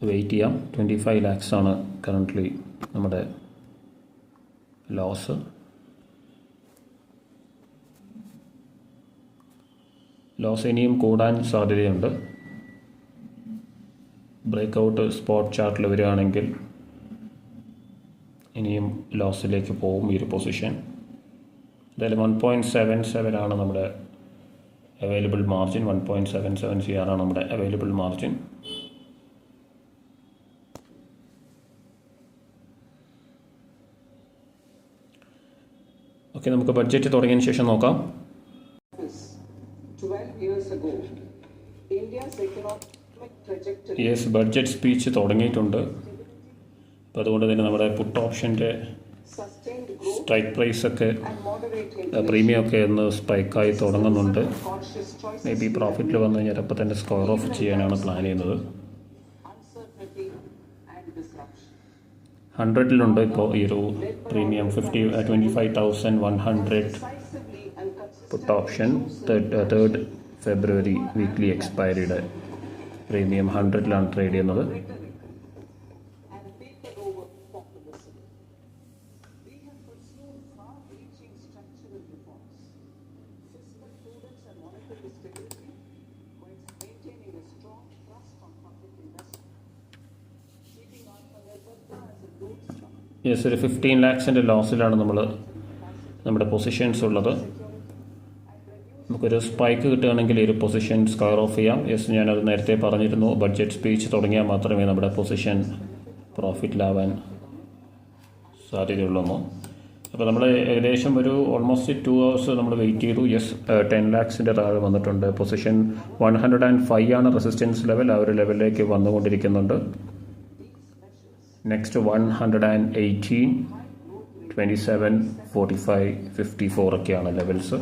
S1: വെയിറ്റ് ചെയ്യാം. 25 lakhs ആണ് കറൻ്റ്ലി നമ്മുടെ ലോസ്. ഇനിയും കൂടാൻ സാധ്യതയുണ്ട്. ബ്രേക്ക്ഔട്ട് സ്പോട്ട് ചാർട്ടിൽ വരികയാണെങ്കിൽ ഇനിയും ലോസിലേക്ക് പോകും ഈ ഒരു പൊസിഷൻ. എന്തായാലും 1.77 ആണ് നമ്മുടെ അവൈലബിൾ മാർജിൻ. 1.77 CR ആണ് നമ്മുടെ അവൈലബിൾ മാർജിൻ. ഓക്കെ, നമുക്ക് ബഡ്ജറ്റ് തുടങ്ങിയതിന് ശേഷം നോക്കാം. യെസ്, ബഡ്ജറ്റ് സ്പീച്ച് തുടങ്ങിയിട്ടുണ്ട്. അപ്പോൾ അതുകൊണ്ട് തന്നെ നമ്മുടെ പുട്ട് ഓപ്ഷൻ്റെ സ്ട്രൈക്ക് പ്രൈസ് ഒക്കെ പ്രീമിയം ഒക്കെ ഒന്ന് സ്പൈക്കായി തുടങ്ങുന്നുണ്ട്. മേ ബി പ്രോഫിറ്റിൽ വന്നു കഴിഞ്ഞാൽ അപ്പോൾ തന്നെ സ്ക്വയർ ഓഫ് ചെയ്യാനാണ് പ്ലാൻ ചെയ്യുന്നത്. 100-ലുണ്ട് ഇപ്പോൾ ഈ ഒരു പ്രീമിയം. 25,100 പുട്ട് ഓപ്ഷൻ 3rd ഫെബ്രുവരി വീക്ക്ലി എക്സ്പയറിയുടെ പ്രീമിയം 100ലാണ് ട്രേഡ് ചെയ്യുന്നത്. യെസ്, ഒരു 15 lakhs ലോസിലാണ് നമ്മുടെ പൊസിഷൻസ് ഉള്ളത്. നമുക്കൊരു സ്പൈക്ക് കിട്ടുകയാണെങ്കിൽ ഈ ഒരു പൊസിഷൻ സ്ക്വയർ ഓഫ് ചെയ്യാം. യെസ്, ഞാനത് നേരത്തെ പറഞ്ഞിരുന്നു. ബഡ്ജറ്റ് സ്പീച്ച് തുടങ്ങിയാൽ മാത്രമേ നമ്മുടെ പൊസിഷൻ പ്രോഫിറ്റിലാവാൻ സാധ്യതയുള്ളൂ. അപ്പോൾ നമ്മൾ ഏകദേശം ഒരു ഓൾമോസ്റ്റ് 2 hours നമ്മൾ വെയിറ്റ് ചെയ്തു. യെസ്, 10 lakhs താഴെ വന്നിട്ടുണ്ട്. പൊസിഷൻ 105 ആണ് റെസിസ്റ്റൻസ് ലെവൽ. ആ ഒരു ലെവലിലേക്ക് വന്നുകൊണ്ടിരിക്കുന്നുണ്ട്. നെക്സ്റ്റ് 118, 27, 45, 54 ഒക്കെയാണ് ലെവൽസ്.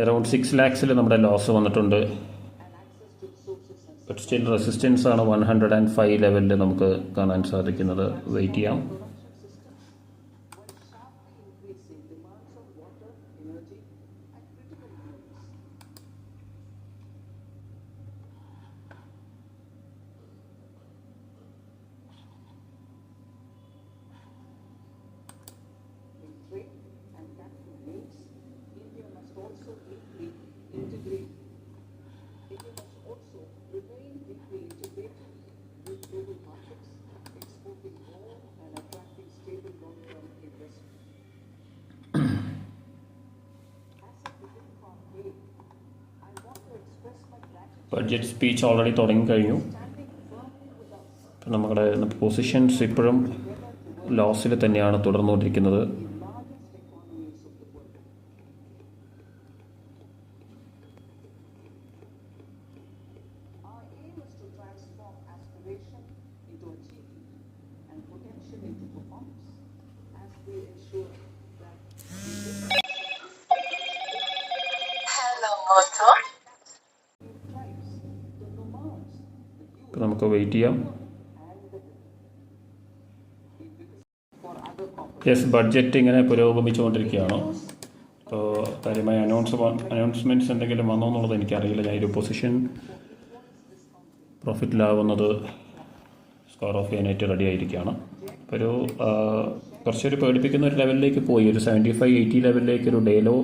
S1: അറൗണ്ട് 6 lakhs നമ്മുടെ ലോസ് വന്നിട്ടുണ്ട്. ബട്ട് സ്റ്റിൽ റെസിസ്റ്റൻസ് ആണ് 105 ലെവലിൽ നമുക്ക് കാണാൻ സാധിക്കുന്നത്. വെയിറ്റ് ചെയ്യാം. ബഡ്ജറ്റ് സ്പീച്ച് ഓൾറെഡി തുടങ്ങിക്കഴിഞ്ഞു. നമ്മുടെ പൊസിഷൻസ് ഇപ്പോഴും ലോസിൽ തന്നെയാണ് തുടർന്നുകൊണ്ടിരിക്കുന്നത്. ഇപ്പം നമുക്ക് വെയിറ്റ് ചെയ്യാം. യെസ്, ബഡ്ജറ്റ് ഇങ്ങനെ പുരോഗമിച്ചുകൊണ്ടിരിക്കുകയാണ്. അപ്പോൾ കാര്യമായ അനൗൺസ്മെൻറ്റ്സ് എന്തെങ്കിലും വന്നോ എന്നുള്ളത് എനിക്കറിയില്ല. ഞാൻ ഒരു പൊസിഷൻ പ്രോഫിറ്റിലാവുന്നത് സ്ക്വയർ ഓഫ് ചെയ്യാനായിട്ട് റെഡി ആയിരിക്കുകയാണ്. അപ്പോൾ ഒരു കുറച്ചൊരു പേടിപ്പിക്കുന്ന ഒരു ലെവലിലേക്ക് പോയി. ഒരു 75-80 ലെവലിലേക്ക് ഒരു ഡേലോ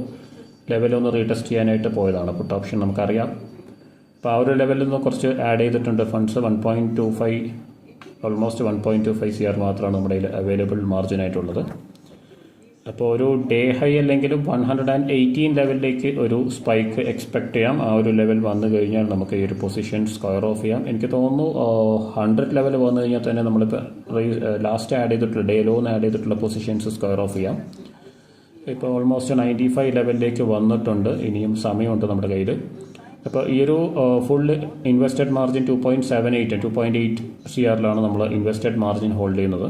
S1: ലെവലൊന്ന് റീടെസ്റ്റ് ചെയ്യാനായിട്ട് പോയതാണ്. പുട്ട് ഓപ്ഷൻ നമുക്കറിയാം. അപ്പോൾ ആ ഒരു ലെവലിൽ നിന്ന് കുറച്ച് ആഡ് ചെയ്തിട്ടുണ്ട് ഫണ്ട്സ്. 1.25 ഓൾമോസ്റ്റ് 1.25 CR മാത്രമാണ് നമ്മുടെ അവൈലബിൾ മാർജിനായിട്ടുള്ളത്. അപ്പോൾ ഒരു ഡേ ഹൈ അല്ലെങ്കിലും 118 ലെവലിലേക്ക് ഒരു സ്പൈക്ക് എക്സ്പെക്ട് ചെയ്യാം. ആ ഒരു ലെവൽ വന്നു കഴിഞ്ഞാൽ നമുക്ക് ഈ ഒരു പൊസിഷൻ സ്ക്വയർ ഓഫ് ചെയ്യാം. എനിക്ക് തോന്നുന്നു 100 ലെവൽ വന്നു കഴിഞ്ഞാൽ തന്നെ നമ്മളിപ്പോൾ ലാസ്റ്റ് ആഡ് ചെയ്തിട്ടുള്ള ഡേ ലോന്ന് ആഡ് ചെയ്തിട്ടുള്ള പൊസിഷൻസ് സ്ക്വയർ ഓഫ് ചെയ്യാം. ഇപ്പോൾ ഓൾമോസ്റ്റ് 95 ലെവലിലേക്ക് വന്നിട്ടുണ്ട്. ഇനിയും സമയമുണ്ട് നമ്മുടെ കയ്യിൽ. അപ്പോൾ ഈ ഒരു ഫുൾ ഇൻവെസ്റ്റഡ് മാർജിൻ 2.8 CRലാണ് നമ്മൾ ഇൻവെസ്റ്റഡ് മാർജിൻ ഹോൾഡ് ചെയ്യുന്നത്.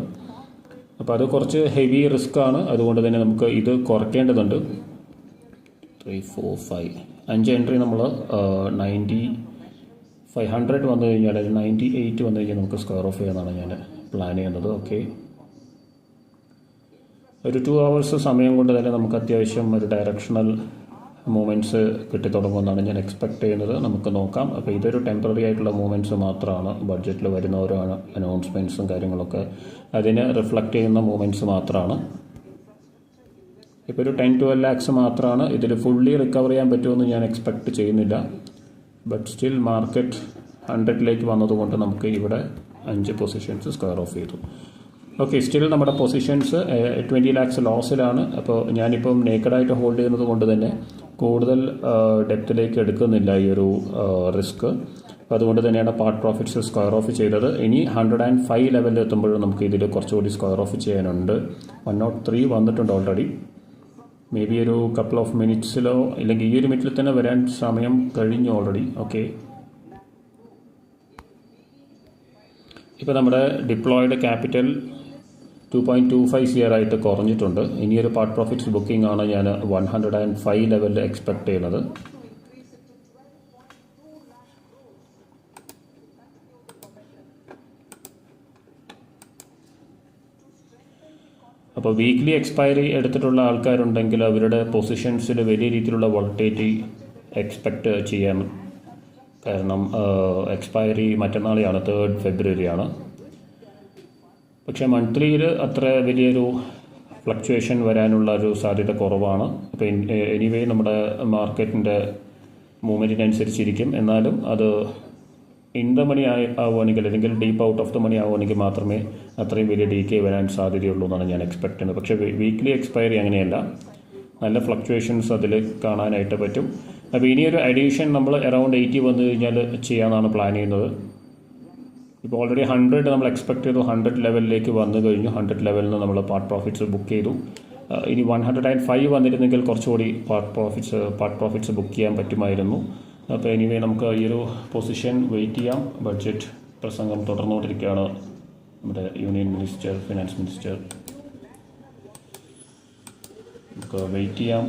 S1: അപ്പോൾ അത് കുറച്ച് ഹെവി റിസ്ക് ആണ്. അതുകൊണ്ട് തന്നെ നമുക്ക് ഇത് കുറയ്ക്കേണ്ടതുണ്ട്. 3, 4, 5 എൻട്രി നമ്മൾ 9500 വന്നു കഴിഞ്ഞാൽ 98 വന്നു കഴിഞ്ഞാൽ നമുക്ക് സ്ക്വയർ ഓഫ് ചെയ്യാനാണ് ഞാൻ പ്ലാൻ ചെയ്യുന്നത്. ഓക്കെ, ഒരു 2 hours സമയം കൊണ്ട് തന്നെ നമുക്ക് അത്യാവശ്യം ഒരു ഡയറക്ഷണൽ മൂവ്മെൻറ്റ്സ് കിട്ടിത്തുടങ്ങുമെന്നാണ് ഞാൻ എക്സ്പെക്ട് ചെയ്യുന്നത്. നമുക്ക് നോക്കാം. അപ്പോൾ ഇതൊരു ടെമ്പററി ആയിട്ടുള്ള മൂവ്മെൻറ്റ്സ് മാത്രമാണ്. ബഡ്ജറ്റിൽ വരുന്ന ഓരോ അനൗൺസ്മെൻറ്റ്സും കാര്യങ്ങളൊക്കെ അതിനെ റിഫ്ലക്റ്റ് ചെയ്യുന്ന മൂവ്മെൻറ്റ്സ് മാത്രമാണ്. ഇപ്പോൾ ഒരു 10-12 lakhs മാത്രമാണ്. ഇതിൽ ഫുള്ളി റിക്കവർ ചെയ്യാൻ പറ്റുമെന്ന് ഞാൻ എക്സ്പെക്ട് ചെയ്യുന്നില്ല. ബട്ട് സ്റ്റിൽ മാർക്കറ്റ് 100ലേക്ക് വന്നതുകൊണ്ട് നമുക്ക് ഇവിടെ 5 പൊസിഷൻസ് സ്ക്വയർ ഓഫ് ചെയ്തു. ഓക്കെ, സ്റ്റിൽ നമ്മുടെ പൊസിഷൻസ് 20 lakhs ലോസിലാണ്. അപ്പോൾ ഞാനിപ്പം നേക്കഡായിട്ട് ഹോൾഡ് ചെയ്യുന്നത് കൊണ്ട് തന്നെ കൂടുതൽ ഡെപ്തിലേക്ക് എടുക്കുന്നില്ല ഈ ഒരു റിസ്ക്. അപ്പോൾ അതുകൊണ്ട് തന്നെയാണ് പാർട്ട് പ്രോഫിറ്റ്സ് സ്ക്വയർ ഓഫ് ചെയ്തത്. ഇനി 105 ലെവലിൽ എത്തുമ്പോഴും നമുക്ക് ഇതിൽ കുറച്ചുകൂടി സ്ക്വയർ ഓഫ് ചെയ്യാനുണ്ട്. 103 വന്നിട്ടുണ്ട് ഓൾറെഡി. മേ ബി ഒരു കപ്പിൾ ഓഫ് മിനിറ്റ്സിലോ ഇല്ലെങ്കിൽ ഈ ഒരു മിനിറ്റിൽ തന്നെ വരാൻ സമയം കഴിഞ്ഞു ഓൾറെഡി. ഓക്കെ, ഇപ്പോൾ നമ്മുടെ ഡിപ്ലോയിഡ് ക്യാപിറ്റൽ 2.25 CR ആയിട്ട് കുറഞ്ഞിട്ടുണ്ട്. ഇനിയൊരു പാർട്ട് പ്രോഫിറ്റ്സ് ബുക്കിംഗ് ആണ് ഞാൻ 105 ലെവലിൽ എക്സ്പെക്ട് ചെയ്യുന്നത്. അപ്പോൾ വീക്ക്ലി എക്സ്പയറി എടുത്തിട്ടുള്ള ആൾക്കാരുണ്ടെങ്കിൽ അവരുടെ പൊസിഷൻസിൽ വലിയ രീതിയിലുള്ള വോളറ്റിലിറ്റി എക്സ്പെക്റ്റ് ചെയ്യാൻ. കാരണം എക്സ്പയറി മറ്റന്നാളെയാണ്, 3rd ഫെബ്രുവരിയാണ്. പക്ഷേ മന്ത്ലിയിൽ അത്ര വലിയൊരു ഫ്ലക്ച്വേഷൻ വരാനുള്ള ഒരു സാധ്യത കുറവാണ്. അപ്പോൾ എനിവേ നമ്മുടെ മാർക്കറ്റിൻ്റെ മൂവ്മെൻറ്റിനനുസരിച്ചിരിക്കും. എന്നാലും അത് ഇൻ ദ മണി ആവുകയാണെങ്കിൽ, അല്ലെങ്കിൽ deep out of the money ആവുകയാണെങ്കിൽ മാത്രമേ അത്രയും വലിയ ഡീക്കേ വരാൻ സാധ്യതയുള്ളൂ എന്നാണ് ഞാൻ എക്സ്പെക്ട് ചെയ്യുന്നത്. പക്ഷേ വീക്ക്ലി എക്സ്പയറി അങ്ങനെയല്ല, നല്ല ഫ്ലക്ച്വേഷൻസ് അതിൽ കാണാനായിട്ട് പറ്റും. അപ്പോൾ ഇനിയൊരു അഡീഷൻ നമ്മൾ അറൗണ്ട് 80 വന്നു കഴിഞ്ഞാൽ ചെയ്യാമെന്നാണ് പ്ലാൻ ചെയ്യുന്നത്. ഇപ്പോൾ ഓൾറെഡി 100 നമ്മൾ എക്സ്പെക്ട് ചെയ്തു, 100 ലെവലിലേക്ക് വന്നു കഴിഞ്ഞു. 100 ലെവലിൽ നിന്ന് നമ്മൾ പാർട്ട് പ്രോഫിറ്റ്സ് ബുക്ക് ചെയ്തു. ഇനി 105 വന്നിരുന്നെങ്കിൽ കുറച്ചുകൂടി പാർട്ട് പ്രോഫിറ്റ്സ് ബുക്ക് ചെയ്യാൻ പറ്റുമായിരുന്നു. അപ്പോൾ എനിവേ നമുക്ക് ഈ ഒരു പൊസിഷൻ വെയിറ്റ് ചെയ്യാം. ബഡ്ജറ്റ് പ്രസംഗം തുടർന്നുകൊണ്ടിരിക്കുകയാണ് നമ്മുടെ യൂണിയൻ മിനിസ്റ്റർ, ഫിനാൻസ് മിനിസ്റ്റർ. നമുക്ക് വെയിറ്റ് ചെയ്യാം.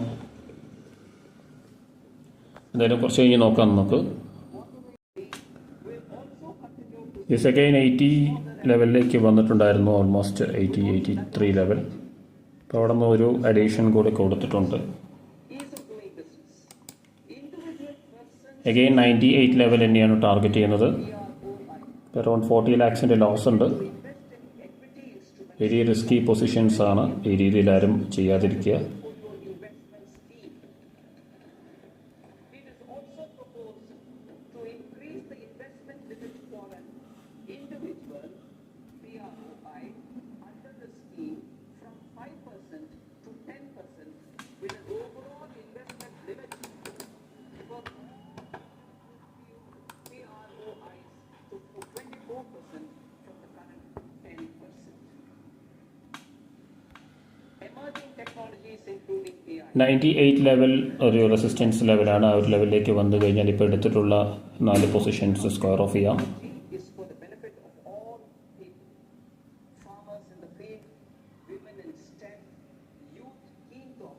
S1: എന്തായാലും കുറച്ച് കഴിഞ്ഞ് നോക്കാം നമുക്ക്. യെസ്, അഗൈൻ 80 ലെവലിലേക്ക് വന്നിട്ടുണ്ടായിരുന്നു, ഓൾമോസ്റ്റ് 83 ലെവൽ. അപ്പോൾ അവിടെ നിന്ന് ഒരു അഡീഷൻ കൂടി കൊടുത്തിട്ടുണ്ട്. അഗെയിൻ 98 ലെവൽ തന്നെയാണ് ടാർഗറ്റ് ചെയ്യുന്നത്. അറൗണ്ട് 40 lakhs ലോസ് ഉണ്ട്. വെരി റിസ്കി പൊസിഷൻസ് ആണ്. ഈ രീതിയിൽ ആരും ചെയ്യാതിരിക്കുക. $98 ലെവൽ ഒരു റെസിസ്റ്റൻസ് ലെവലാണ്. ആ ഒരു ലെവലിലേക്ക് വന്നു കഴിഞ്ഞാൽ ഇപ്പോൾ എടുത്തിട്ടുള്ള 4 പൊസിഷൻസ് സ്ക്വയർ ഓഫ് ചെയ്യാം.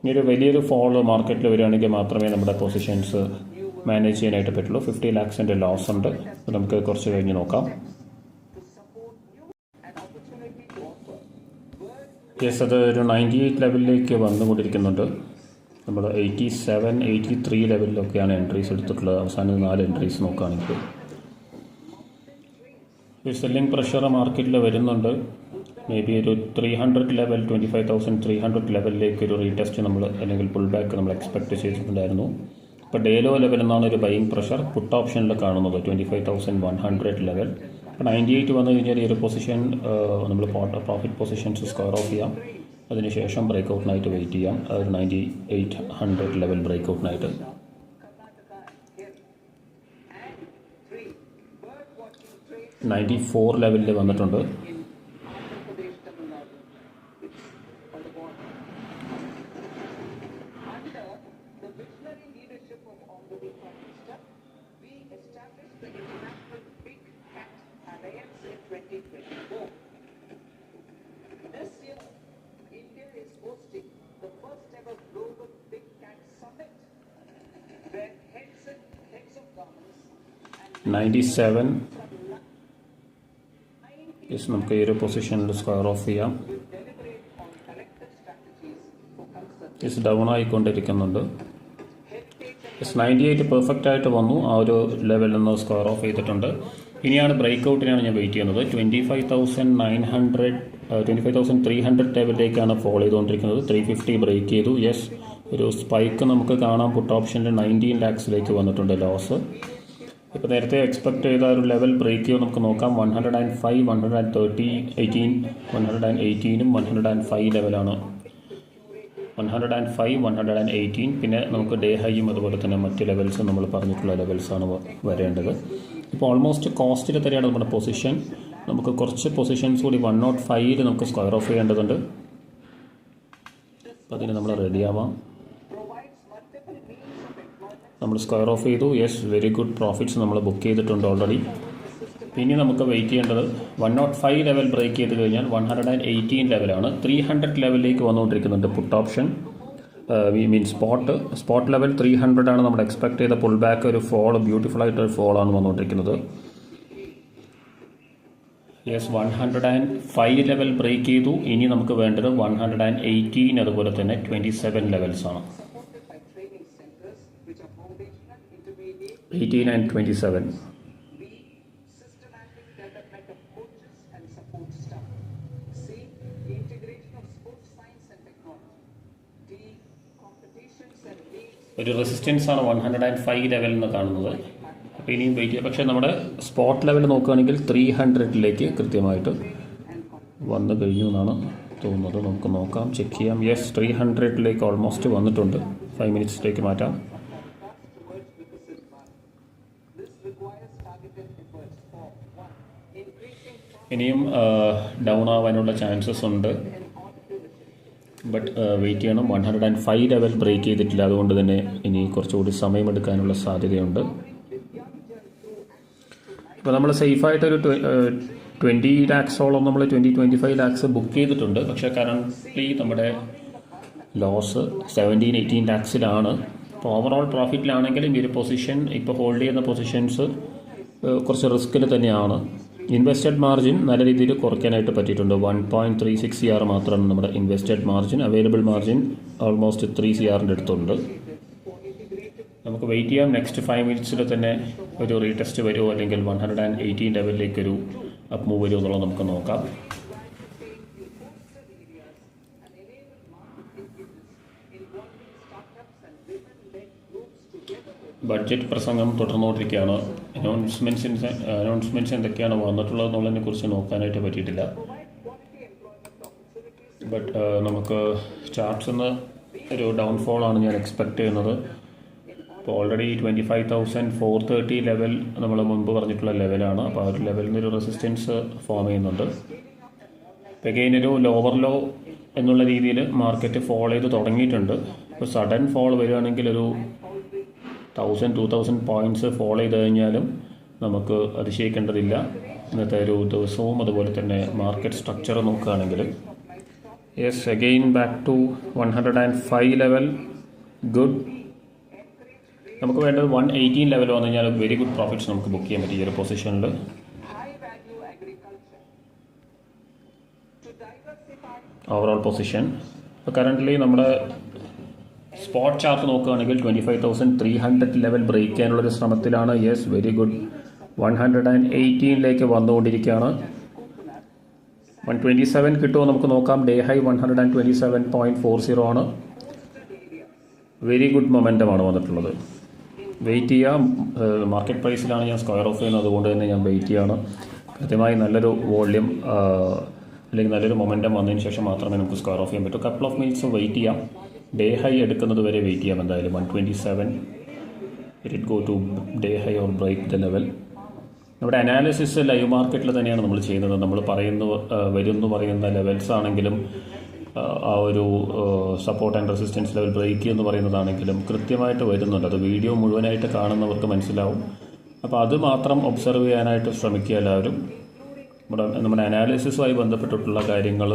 S1: ഇനി ഒരു വലിയൊരു ഫോൾ മാർക്കറ്റിൽ വരികയാണെങ്കിൽ മാത്രമേ നമ്മുടെ പൊസിഷൻസ് മാനേജ് ചെയ്യാനായിട്ട് പറ്റുള്ളൂ. 50 lakhs ലോസ് ഉണ്ട്. നമുക്ക് കുറച്ച് കഴിഞ്ഞ് നോക്കാം. യെസ്, അത് ഒരു 98 ലെവലിലേക്ക് വന്നുകൊണ്ടിരിക്കുന്നുണ്ട്. നമ്മൾ 87, 83 ലെവലിലൊക്കെയാണ് എൻട്രീസ് എടുത്തിട്ടുള്ളത്. അവസാനം 4 എൻട്രീസ് നോക്കുകയാണെങ്കിൽ സെല്ലിംഗ് പ്രഷർ മാർക്കറ്റിൽ വരുന്നുണ്ട്. മേ ബി ഒരു 300 ലെവൽ, 25,300 ലെവലിലേക്ക് ഒരു റീടെസ്റ്റ് നമ്മൾ, അല്ലെങ്കിൽ പുൾ ബാക്ക് നമ്മൾ എക്സ്പെക്ട് ചെയ്തിട്ടുണ്ടായിരുന്നു. ഇപ്പോൾ ഡേലോ ലെവൽ എന്നാണ് ഒരു ബൈയിങ് പ്രഷർ പുട്ട് ഓപ്ഷനിൽ കാണുന്നത്, 25,100 ലെവൽ. അപ്പോൾ 98 വന്നു കഴിഞ്ഞാൽ ഈ ഒരു പൊസിഷൻ നമ്മൾ പ്രോഫിറ്റ് പൊസിഷൻസ് സ്ക്വയർ ഓഫ് ചെയ്യാം. അതിനുശേഷം ബ്രേക്കൗട്ടിനായിട്ട് വെയിറ്റ് ചെയ്യാം. ഒരു 9800 ലെവൽ ബ്രേക്കൗട്ടിനായിട്ട്. $94 ലെവലിൽ വന്നിട്ടുണ്ട്. $97 നമുക്ക് ഈ ഒരു പൊസിഷനിൽ സ്ക്വയർ ഓഫ് ചെയ്യാം. ഡൗൺ ആയിക്കൊണ്ടിരിക്കുന്നുണ്ട്. 98 പെർഫെക്റ്റ് ആയിട്ട് വന്നു. ആ ഒരു ലെവലിൽ നിന്ന് സ്ക്വയർ ഓഫ് ചെയ്തിട്ടുണ്ട്. ഇനിയാണ് ബ്രേക്കൗട്ടിനാണ് ഞാൻ വെയിറ്റ് ചെയ്യുന്നത്. 25,300 ലെവലിലേക്കാണ് ഫോളോ ചെയ്തുകൊണ്ടിരിക്കുന്നത്. 350 ബ്രേക്ക് ചെയ്തു. യെസ്, ഒരു സ്പൈക്ക് നമുക്ക് കാണാം. പുട്ട് ഓപ്ഷനിൽ 19 lakhs വന്നിട്ടുണ്ട് ലോസ്. ഇപ്പോൾ നേരത്തെ എക്സ്പെക്ട് ചെയ്ത ഒരു ലെവൽ ബ്രേക്ക് ചെയ്ത് നമുക്ക് നോക്കാം. 105, 130, 18, 118, 105 ലെവലാണ്. 105, 118. പിന്നെ നമുക്ക് ഡേ ഹൈയും അതുപോലെ തന്നെ മറ്റ് ലെവൽസും നമ്മൾ പറഞ്ഞിട്ടുള്ള ലെവൽസാണ് വരേണ്ടത്. ഇപ്പോൾ ഓൾമോസ്റ്റ് കോസ്റ്റിൽ തന്നെയാണ് നമ്മുടെ പൊസിഷൻ. നമുക്ക് കുറച്ച് പൊസിഷൻസ് കൂടി 105 നമുക്ക് സ്ക്വയർ ഓഫ് ചെയ്യേണ്ടതുണ്ട്. അപ്പോൾ അതിന് നമ്മൾ റെഡിയാവാം. നമ്മൾ സ്ക്വയർ ഓഫ് ചെയ്തു. യെസ്, വെരി ഗുഡ് പ്രോഫിറ്റ്സ് നമ്മൾ ബുക്ക് ചെയ്തിട്ടുണ്ട് ഓൾറെഡി. പിന്നെ നമുക്ക് വെയിറ്റ് ചെയ്യേണ്ടത് 105 ലെവൽ ബ്രേക്ക് ചെയ്ത് കഴിഞ്ഞാൽ 118 ലെവലാണ്. 300 ലെവലിലേക്ക് വന്നുകൊണ്ടിരിക്കുന്നുണ്ട് പുട്ട് ഓപ്ഷൻ, സ്പോട്ട് ലെവൽ 300 ആണ് നമ്മൾ എക്സ്പെക്ട് ചെയ്ത പുൾ ബാക്ക്. ഒരു ഫോൾ, ബ്യൂട്ടിഫുൾ ആയിട്ടൊരു ഫോളാണ് വന്നുകൊണ്ടിരിക്കുന്നത്. യെസ് 105 ലെവൽ ബ്രേക്ക് ചെയ്തു. ഇനി നമുക്ക് വേണ്ടത് 118 അതുപോലെ തന്നെ 27 ലെവൽസ് ആണ്. 18 and 27. ഒരു റെസിസ്റ്റൻസ് ആണ് 105 ലെവൽ എന്ന് കാണുന്നത്. അപ്പോൾ ഇനിയും വെയിറ്റ് ചെയ്യാം. പക്ഷേ നമ്മുടെ സ്പോട്ട് ലെവൽ നോക്കുകയാണെങ്കിൽ 300ലേക്ക് കൃത്യമായിട്ട് വന്നു കഴിഞ്ഞു എന്നാണ് തോന്നുന്നത്. നമുക്ക് നോക്കാം, ചെക്ക് ചെയ്യാം. യെസ് 300ലേക്ക് ഓൾമോസ്റ്റ് വന്നിട്ടുണ്ട്. 5 മിനിറ്റ്സിലേക്ക് മാറ്റാം. ഇനിയും ഡൗൺ ആവാനുള്ള ചാൻസസ് ഉണ്ട്. ബട്ട് വെയിറ്റ് ചെയ്യണം. 105 ലെവൽ ബ്രേക്ക് ചെയ്തിട്ടില്ല, അതുകൊണ്ട് തന്നെ ഇനി കുറച്ചുകൂടി സമയമെടുക്കാനുള്ള സാധ്യതയുണ്ട്. ഇപ്പോൾ നമ്മൾ സേഫായിട്ടൊരു 20 ലാക്സോളം നമ്മൾ 25 ലാക്സ് ബുക്ക് ചെയ്തിട്ടുണ്ട്. പക്ഷേ കറണ്ട്ലി നമ്മുടെ ലോസ് 17-18 ലാക്സിലാണ്. അപ്പോൾ ഓവറോൾ പ്രോഫിറ്റിലാണെങ്കിലും ഈ ഒരു പൊസിഷൻ ഇപ്പോൾ ഹോൾഡ് ചെയ്യുന്ന പൊസിഷൻസ് കുറച്ച് റിസ്കിൽ തന്നെയാണ്. ഇൻവെസ്റ്റഡ് മാർജിൻ നല്ല രീതിയിൽ കുറയ്ക്കാനായിട്ട് പറ്റിയിട്ടുണ്ട്. 1.36 CR മാത്രമാണ് നമ്മുടെ invested margin. Available margin almost 3 CRൻ്റെ അടുത്തുണ്ട്. നമുക്ക് വെയിറ്റ് ചെയ്യാം. നെക്സ്റ്റ് 5 മിനിറ്റ്സിൽ തന്നെ ഒരു റീടെസ്റ്റ് വരുമോ, അല്ലെങ്കിൽ 118 ലെവലിലേക്കൊരു അപ്പ് മൂവ് വരുമോ എന്നുള്ളത് നമുക്ക് നോക്കാം. ബഡ്ജറ്റ് പ്രസംഗം തുടർന്നുകൊണ്ടിരിക്കുകയാണ്. അനൗൺസ്മെൻറ്റ്സ് എന്തൊക്കെയാണ് വന്നിട്ടുള്ളത് എന്നുള്ളതിനെ കുറിച്ച് നോക്കാനായിട്ട് പറ്റിയിട്ടില്ല. ബട്ട് നമുക്ക് ചാർട്ട്സ് നിന്ന് ഒരു ഡൗൺഫോളാണ് ഞാൻ എക്സ്പെക്റ്റ് ചെയ്യുന്നത്. ഇപ്പോൾ ഓൾറെഡി 25,430 ലെവൽ നമ്മൾ മുൻപ് പറഞ്ഞിട്ടുള്ള ലെവലാണ്. അപ്പോൾ ആ ഒരു ലെവലിൽ നിന്നൊരു റെസിസ്റ്റൻസ് ഫോം ചെയ്യുന്നുണ്ട്. ഇപ്പോൾ അഗെയിൻ ഒരു ലോവർ ലോ എന്നുള്ള രീതിയിൽ മാർക്കറ്റ് ഫോൾ ചെയ്ത് തുടങ്ങിയിട്ടുണ്ട്. ഇപ്പോൾ സഡൻ ഫോൾ വരികയാണെങ്കിൽ ഒരു 1000-2000 പോയിൻറ്റ്സ് ഫോൾ ചെയ്ത് കഴിഞ്ഞാലും നമുക്ക് അതിശയിക്കേണ്ടതില്ല. ഇന്നത്തെ ഒരു ദിവസവും അതുപോലെ തന്നെ മാർക്കറ്റ് സ്ട്രക്ചർ നോക്കുകയാണെങ്കിൽ yes again back to 105 level. Good. നമുക്ക് വേണ്ടത് 118 ലെവൽ വന്നു കഴിഞ്ഞാൽ വെരി ഗുഡ് പ്രോഫിറ്റ്സ് നമുക്ക് ബുക്ക് ചെയ്യാൻ പറ്റും ഈ ഒരു പൊസിഷനിൽ. ഓവറോൾ പൊസിഷൻ ഇപ്പോൾ കറൻ്റ്ലി നമ്മുടെ സ്പോട്ട് ചാർട്ട് നോക്കുകയാണെങ്കിൽ 25,300 ലെവൽ ബ്രേക്ക് ചെയ്യാനുള്ളൊരു ശ്രമത്തിലാണ്. Yes very good. 118ലേക്ക് വന്നുകൊണ്ടിരിക്കുകയാണ്. 127 കിട്ടുമോ നമുക്ക് നോക്കാം. ഡേ ഹൈ 127.40 ആണ്. വെരി ഗുഡ് മൊമെൻറ്റമാണ് വന്നിട്ടുള്ളത്. വെയിറ്റ് ചെയ്യാം. മാർക്കറ്റ് പ്രൈസിലാണ് ഞാൻ സ്ക്വയർ ഓഫ് ചെയ്യുന്നത്, അതുകൊണ്ട് തന്നെ ഞാൻ വെയിറ്റ് ചെയ്യാണ്. കൃത്യമായി നല്ലൊരു വോള്യൂം അല്ലെങ്കിൽ നല്ലൊരു മൊമെൻറ്റം വന്നതിന് ശേഷം മാത്രമേ നമുക്ക് സ്ക്വയർ ഓഫ് ചെയ്യാൻ പറ്റൂ. കപ്പിൾ ഓഫ് മിനിറ്റ്സ് വെയിറ്റ് ചെയ്യാം. ഡേ ഹൈ എടുക്കുന്നത് വരെ വെയിറ്റ് ചെയ്യാം. എന്തായാലും 127 it go to day high or break the level. നമ്മുടെ അനാലിസിസ് ലൈവ് മാർക്കറ്റിൽ തന്നെയാണ് നമ്മൾ ചെയ്യുന്നത്. നമ്മൾ പറയുന്ന ലെവൽസ് ആണെങ്കിലും ആ ഒരു support and resistance level break എന്ന് പറയുന്നതാണെങ്കിലും കൃത്യമായിട്ട് വരുന്നുണ്ട്. അത് വീഡിയോ മുഴുവനായിട്ട് കാണുന്നവർക്ക് മനസ്സിലാവും. അപ്പോൾ അത് മാത്രം ഒബ്സർവ് ചെയ്യാനായിട്ട് ശ്രമിക്കുക എല്ലാവരും. നമ്മുടെ അനാലിസിസുമായി ബന്ധപ്പെട്ടിട്ടുള്ള കാര്യങ്ങൾ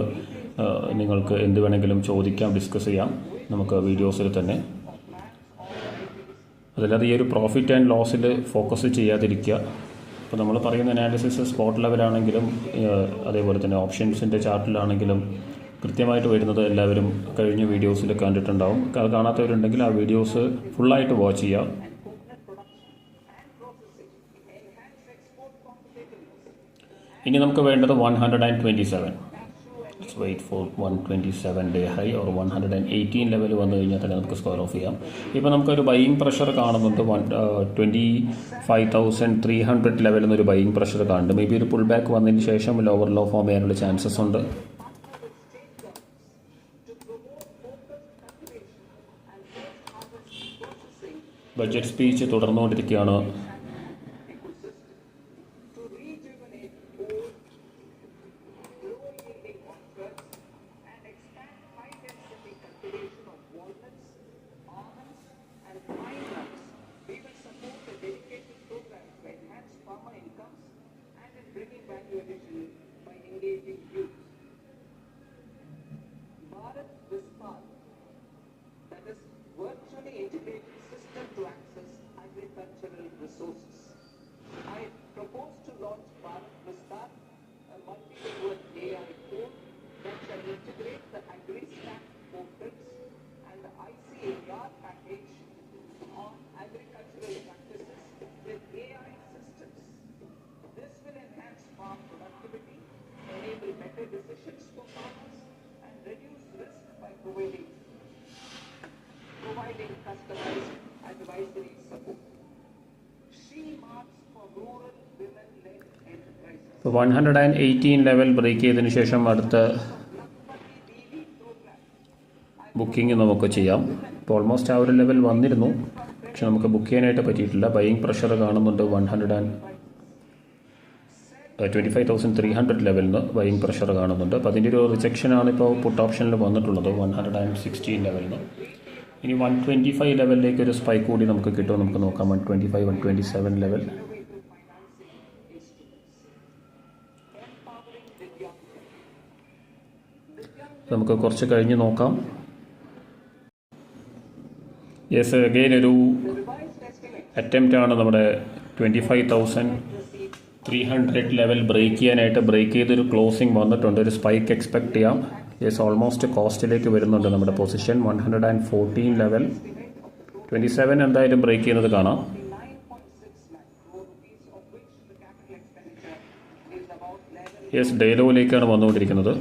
S1: നിങ്ങൾക്ക് എന്ത് വേണമെങ്കിലും ചോദിക്കാം, ഡിസ്കസ് ചെയ്യാം നമുക്ക് വീഡിയോസിൽ തന്നെ. അതല്ലാതെ ഈ ഒരു പ്രോഫിറ്റ് ആൻഡ് ലോസിൽ ഫോക്കസ് ചെയ്യാതിരിക്കുക. അപ്പോൾ നമ്മൾ പറയുന്ന അനാലിസിസ് സ്പോട്ട് ലെവലാണെങ്കിലും അതേപോലെ തന്നെ ഓപ്ഷൻസിൻ്റെ ചാർട്ടിലാണെങ്കിലും കൃത്യമായിട്ട് വരുന്നത് എല്ലാവരും കഴിഞ്ഞ വീഡിയോസിൽ കണ്ടിട്ടുണ്ടാവും. അത് കാണാത്തവരുണ്ടെങ്കിൽ ആ വീഡിയോസ് ഫുള്ളായിട്ട് വാച്ച് ചെയ്യാം. ഇനി നമുക്ക് വേണ്ടത് 127. Let's wait for 127 day high or 118 level വന്നു കഴിഞ്ഞാൽ തന്നെ നമുക്ക് സ്ക്വയർ ഓഫ് ചെയ്യാം. ഇപ്പോൾ നമുക്കൊരു ബൈയിങ് പ്രഷർ കാണുന്നുണ്ട്. 25,300 ലെവലിൽ നിന്നൊരു ബൈയിങ് പ്രഷർ കാണുന്നുണ്ട്. മേ ബി ഒരു പുൾ ബാക്ക് വന്നതിന് ശേഷം ലോവർ ലോ ഫോം ചെയ്യാനുള്ള ചാൻസസ് ഉണ്ട്. ബഡ്ജറ്റ് സ്പീച്ച് തുടർന്നുകൊണ്ടിരിക്കുകയാണ്.
S2: Virtually integrated system to access agricultural resources.
S1: ഇപ്പോൾ 118 ലെവൽ ബ്രേക്ക് ചെയ്തതിന് ശേഷം അടുത്ത ബുക്കിംഗ് നമുക്ക് ചെയ്യാം. ഇപ്പോൾ ഓൾമോസ്റ്റ് ആ ഒരു ലെവൽ വന്നിരുന്നു, പക്ഷെ നമുക്ക് ബുക്ക് ചെയ്യാനായിട്ട് പറ്റിയിട്ടില്ല. ബൈയിങ് പ്രഷർ കാണുന്നുണ്ട് 25,300 ലെവലിൽ നിന്ന് ബൈയിങ് പ്രഷർ കാണുന്നുണ്ട്. അപ്പോൾ അതിൻ്റെ ഒരു റിജക്ഷനാണ് ഇപ്പോൾ പുട്ട് ഓപ്ഷനിൽ വന്നിട്ടുള്ളത് 116 ലെവലിൽ നിന്ന്. ഇനി 125 ലെവലിലേക്ക് ഒരു സ്പൈക്ക് കൂടി നമുക്ക് കിട്ടും. നമുക്ക് നോക്കാം 125, 127 ലെവൽ. നമുക്ക് കുറച്ച് കഴിഞ്ഞ് നോക്കാം. യെസ്, അഗെയിൻ ഒരു അറ്റംപ്റ്റ് ആണ് നമ്മുടെ 25,300 ലെവൽ ബ്രേക്ക് ചെയ്യാനായിട്ട്. ബ്രേക്ക് ചെയ്തൊരു ക്ലോസിംഗ് വന്നിട്ടുണ്ട്, ഒരു സ്പൈക്ക് എക്സ്പെക്ട് ചെയ്യാം. യെസ്, ഓൾമോസ്റ്റ് കോസ്റ്റിലേക്ക് വരുന്നുണ്ട് നമ്മുടെ പൊസിഷൻ. 114 ലെവൽ, 27 എന്തായാലും ബ്രേക്ക് ചെയ്യുന്നത് കാണാം. യെസ്, ഡേ ലോയിലേക്കാണ് വന്നുകൊണ്ടിരിക്കുന്നത്.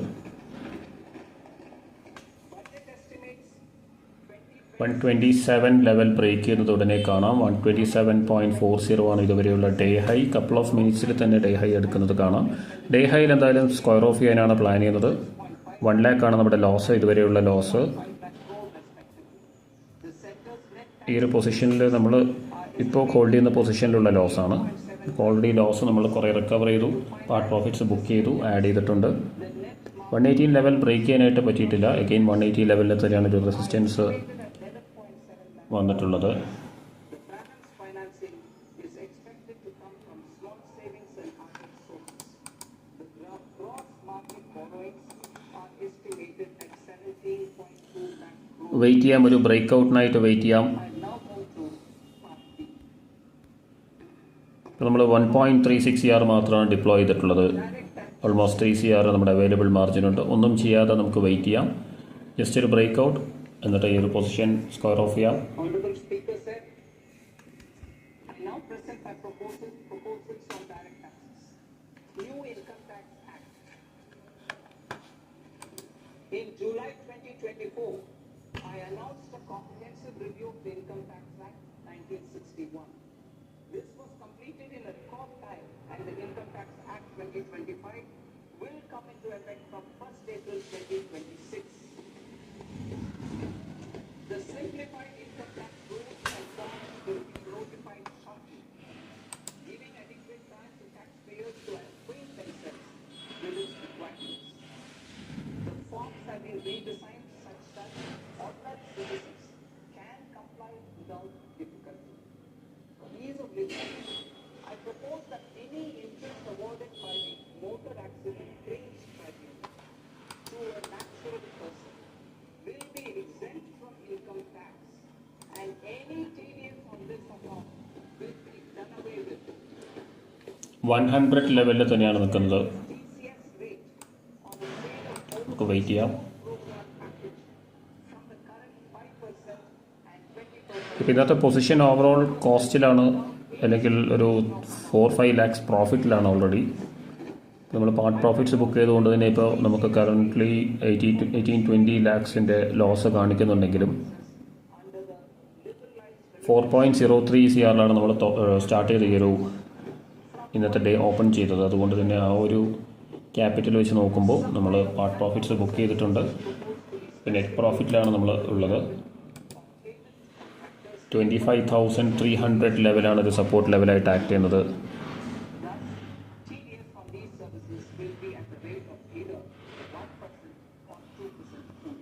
S1: 127 ലെവൽ ബ്രേക്ക് ചെയ്യുന്നത് ഉടനെ കാണാം. 127.40 ആണ് ഇതുവരെയുള്ള ഡേ ഹൈ. കപ്പിൾ ഓഫ് മിനിറ്റ്സിൽ തന്നെ ഡേ ഹൈ എടുക്കുന്നത് കാണാം. ഡേ ഹൈയിൽ എന്തായാലും സ്ക്വയർ ഓഫ് ചെയ്യാനാണ് പ്ലാൻ ചെയ്യുന്നത്. 1 lakh ആണ് നമ്മുടെ ലോസ്, ഇതുവരെയുള്ള ലോസ്. ഈ ഒരു പൊസിഷനിൽ നമ്മൾ ഇപ്പോൾ ഹോൾഡ് ചെയ്യുന്ന പൊസിഷനിലുള്ള ലോസാണ്. ഓൾറെഡി ലോസ് നമ്മൾ കുറേ റിക്കവർ ചെയ്തു, പാർട്ട് പ്രോഫിറ്റ്സ് ബുക്ക് ചെയ്തു, ആഡ് ചെയ്തിട്ടുണ്ട്. 118 ലെവൽ ബ്രേക്ക് ചെയ്യാനായിട്ട് പറ്റിയിട്ടില്ല. അഗെയിൻ 180 ലെവലിൽ തന്നെയാണ് ഒരു റെസിസ്റ്റൻസ് വന്നിട്ടുള്ളത്. വെയിറ്റ് ചെയ്യാം, ഒരു ബ്രേക്ക് ഔട്ടിനായിട്ട് വെയിറ്റ് ചെയ്യാം. ഇപ്പോൾ നമ്മൾ 1.36 CR മാത്രമാണ് ഡിപ്ലോയ് ചെയ്തിട്ടുള്ളത്. ഓൾമോസ്റ്റ് 3 CR നമ്മുടെ അവൈലബിൾ മാർജിൻ ഉണ്ട്. ഒന്നും ചെയ്യാതെ നമുക്ക് വെയിറ്റ് ചെയ്യാം. ജസ്റ്റ് ഒരു ബ്രേക്ക് ഔട്ട്, എന്നിട്ട് ഈ ഒരു പൊസിഷൻ സ്ക്വയർ ഓഫ് ചെയ്യാം.
S2: In July 2024, I announced a comprehensive review of the Income Tax Act 1961. This was completed in a record time, and the Income Tax Act 2025 will come into effect from 1st April 2026. The simplified income tax rules and forms will be notified shortly, giving adequate time to taxpayers to acquaint themselves with its requirements. The forms have been redesigned such that ordinary citizens can comply without difficulty. For ease of living, I propose that any interest awarded by the Motor Accident Claims Tribunal to a natural person will be exempt from income tax, and any TDS on this account will be done away with.
S1: 100 ലെവലിൽ തന്നെയാണ് നിൽക്കുന്നത്.
S2: TCS rate on the sale of
S1: നമുക്ക് wait ചെയ്യാം.
S2: program package from the current 5% and 20%.
S1: ഇപ്പോൾ ഇന്നത്തെ position overall കോസ്റ്റിലാണ്, അല്ലെങ്കിൽ ഒരു 4-5 lakhs പ്രോഫിറ്റിലാണ് already. നമ്മൾ പാർട്ട് പ്രോഫിറ്റ്സ് ബുക്ക് ചെയ്തുകൊണ്ട് തന്നെ ഇപ്പോൾ നമുക്ക് കറൻ്റ്ലി 18-20 lakhs ലോസ് കാണിക്കുന്നുണ്ടെങ്കിലും 4.03 CR നമ്മൾ സ്റ്റാർട്ട് ചെയ്ത് ഈ ഒരു ഇന്നത്തെ ഡേ ഓപ്പൺ ചെയ്തത്. അതുകൊണ്ട് തന്നെ ആ ഒരു ക്യാപിറ്റൽ വെച്ച് നോക്കുമ്പോൾ നമ്മൾ പാർട്ട് പ്രോഫിറ്റ്സ് ബുക്ക് ചെയ്തിട്ടുണ്ട്. നെറ്റ് പ്രോഫിറ്റിലാണ് നമ്മൾ ഉള്ളത്. 25,300 ലെവലാണ് ഒരു സപ്പോർട്ട് ലെവലായിട്ട് ആക്ട് ചെയ്യുന്നത്.
S2: TDS on these services will be at the rate of either 1% or 2%.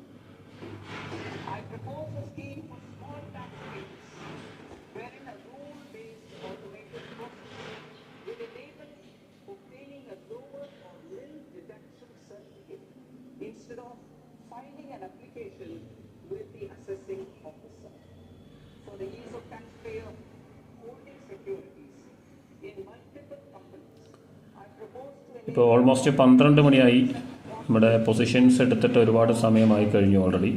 S2: I propose a scheme for small taxpayers wherein a rule-based automated process will enable obtaining a lower or nil deduction certificate instead of filing an application with the assessing officer. For the ease of taxpayer holding securities in multiple companies, I propose to
S1: ഇപ്പോൾ almost 12 മണിയായി. നമ്മുടെ positions എടുത്തിട്ട് ഒരുപാട് സമയമായി കഴിഞ്ഞു already.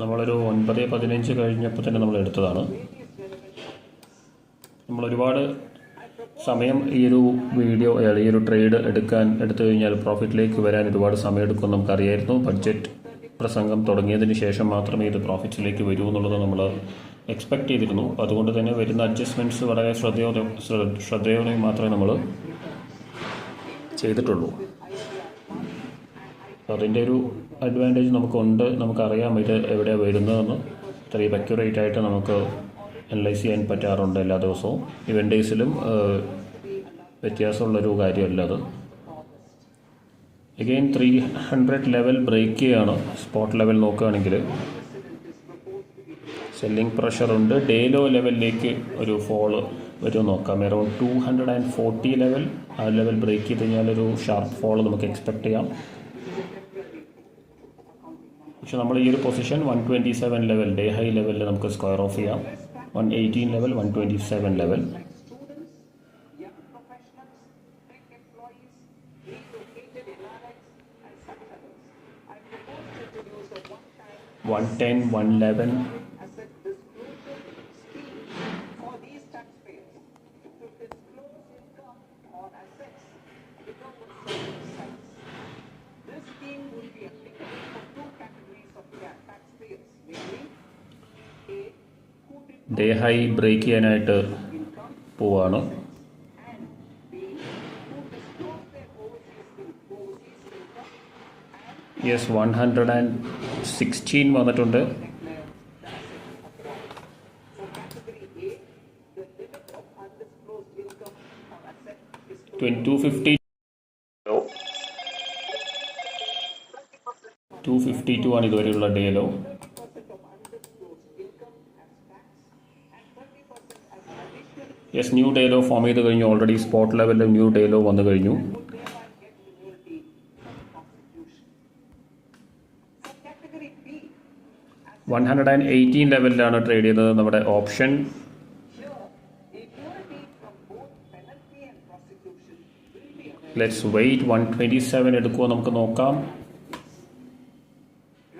S1: നമ്മളൊരു 9:15 കഴിഞ്ഞപ്പോൾ തന്നെ നമ്മൾ എടുത്തതാണ്. നമ്മളൊരുപാട് സമയം ഈ ഒരു വീഡിയോ, ഈ ഒരു ട്രേഡ് എടുത്തു കഴിഞ്ഞാൽ പ്രോഫിറ്റിലേക്ക് വരാൻ ഒരുപാട് സമയം എടുക്കും നമുക്കറിയായിരുന്നു. ബഡ്ജറ്റ് പ്രസംഗം തുടങ്ങിയതിന് ശേഷം മാത്രമേ ഇത് പ്രോഫിറ്റ്സിലേക്ക് വരൂ എന്നുള്ളത് നമ്മൾ എക്സ്പെക്റ്റ് ചെയ്തിരുന്നു. അതുകൊണ്ട് തന്നെ വരുന്ന അഡ്ജസ്റ്റ്മെൻറ്റ്സ് വളരെ ശ്രദ്ധയോടെ മാത്രമേ നമ്മൾ ചെയ്തിട്ടുള്ളൂ. അതിൻ്റെ ഒരു അഡ്വാൻറ്റേജ് നമുക്കുണ്ട്. നമുക്കറിയാം ഇത് എവിടെയാണ് വരുന്നതെന്ന് ഇത്രയും അക്യുറേറ്റ് ആയിട്ട് നമുക്ക് അനലൈസ് ചെയ്യാൻ പറ്റാറുണ്ട് എല്ലാ ദിവസവും. ഇവൻ്റ് ഡേയ്സിലും വ്യത്യാസമുള്ളൊരു കാര്യമല്ല അത്. അഗെയിൻ 300 ലെവൽ ബ്രേക്ക് ചെയ്യാണ്. സ്പോട്ട് ലെവൽ നോക്കുകയാണെങ്കിൽ സെല്ലിംഗ് പ്രഷറുണ്ട്. ഡേ ലോ ലെവലിലേക്ക് ഒരു ഫോള് വരും നോക്കാം. അറൗണ്ട് 240 ലെവൽ, ആ ലെവൽ ബ്രേക്ക് ചെയ്ത് കഴിഞ്ഞാൽ ഒരു ഷാർപ്പ് ഫോൾ നമുക്ക് എക്സ്പെക്റ്റ് ചെയ്യാം. പക്ഷെ നമ്മൾ ഈ ഒരു പൊസിഷൻ 127 ലെവൽ ഡേ ഹൈ ലെവലിൽ നമുക്ക് സ്ക്വയർ ഓഫ് ചെയ്യാം. 118 level, 127 level. One 111.
S2: For these taxpayers to disclose income on assets below a certain size. This scheme will be applicable for two categories of taxpayers, namely A, who did
S1: day high break ചെയ്യാനായിട്ട് പോവാണ്.
S2: and B, who disclosed their overseas income and
S1: yes, 116 വന്നിട്ടുണ്ട്.
S2: for category A, the limit of undisclosed income on asset is
S1: 250. 252 ആണ് ഇതുവരെയുള്ള day law.
S2: 20% of undisclosed income as tax and 30% as additional
S1: yes, new day low form ചെയ്ത് കഴിഞ്ഞു. Already spot ലെവലിൽ new day low വന്നു കഴിഞ്ഞു.
S2: would thereby get immunity from prosecution. For category B, as
S1: 118 ലെവലിലാണ് trade ചെയ്തത് നമ്മുടെ option.
S2: here, immunity from both penalty and prosecution will be available.
S1: Let's wait. 127 എടുക്കുമോ നമുക്ക് നോക്കാം.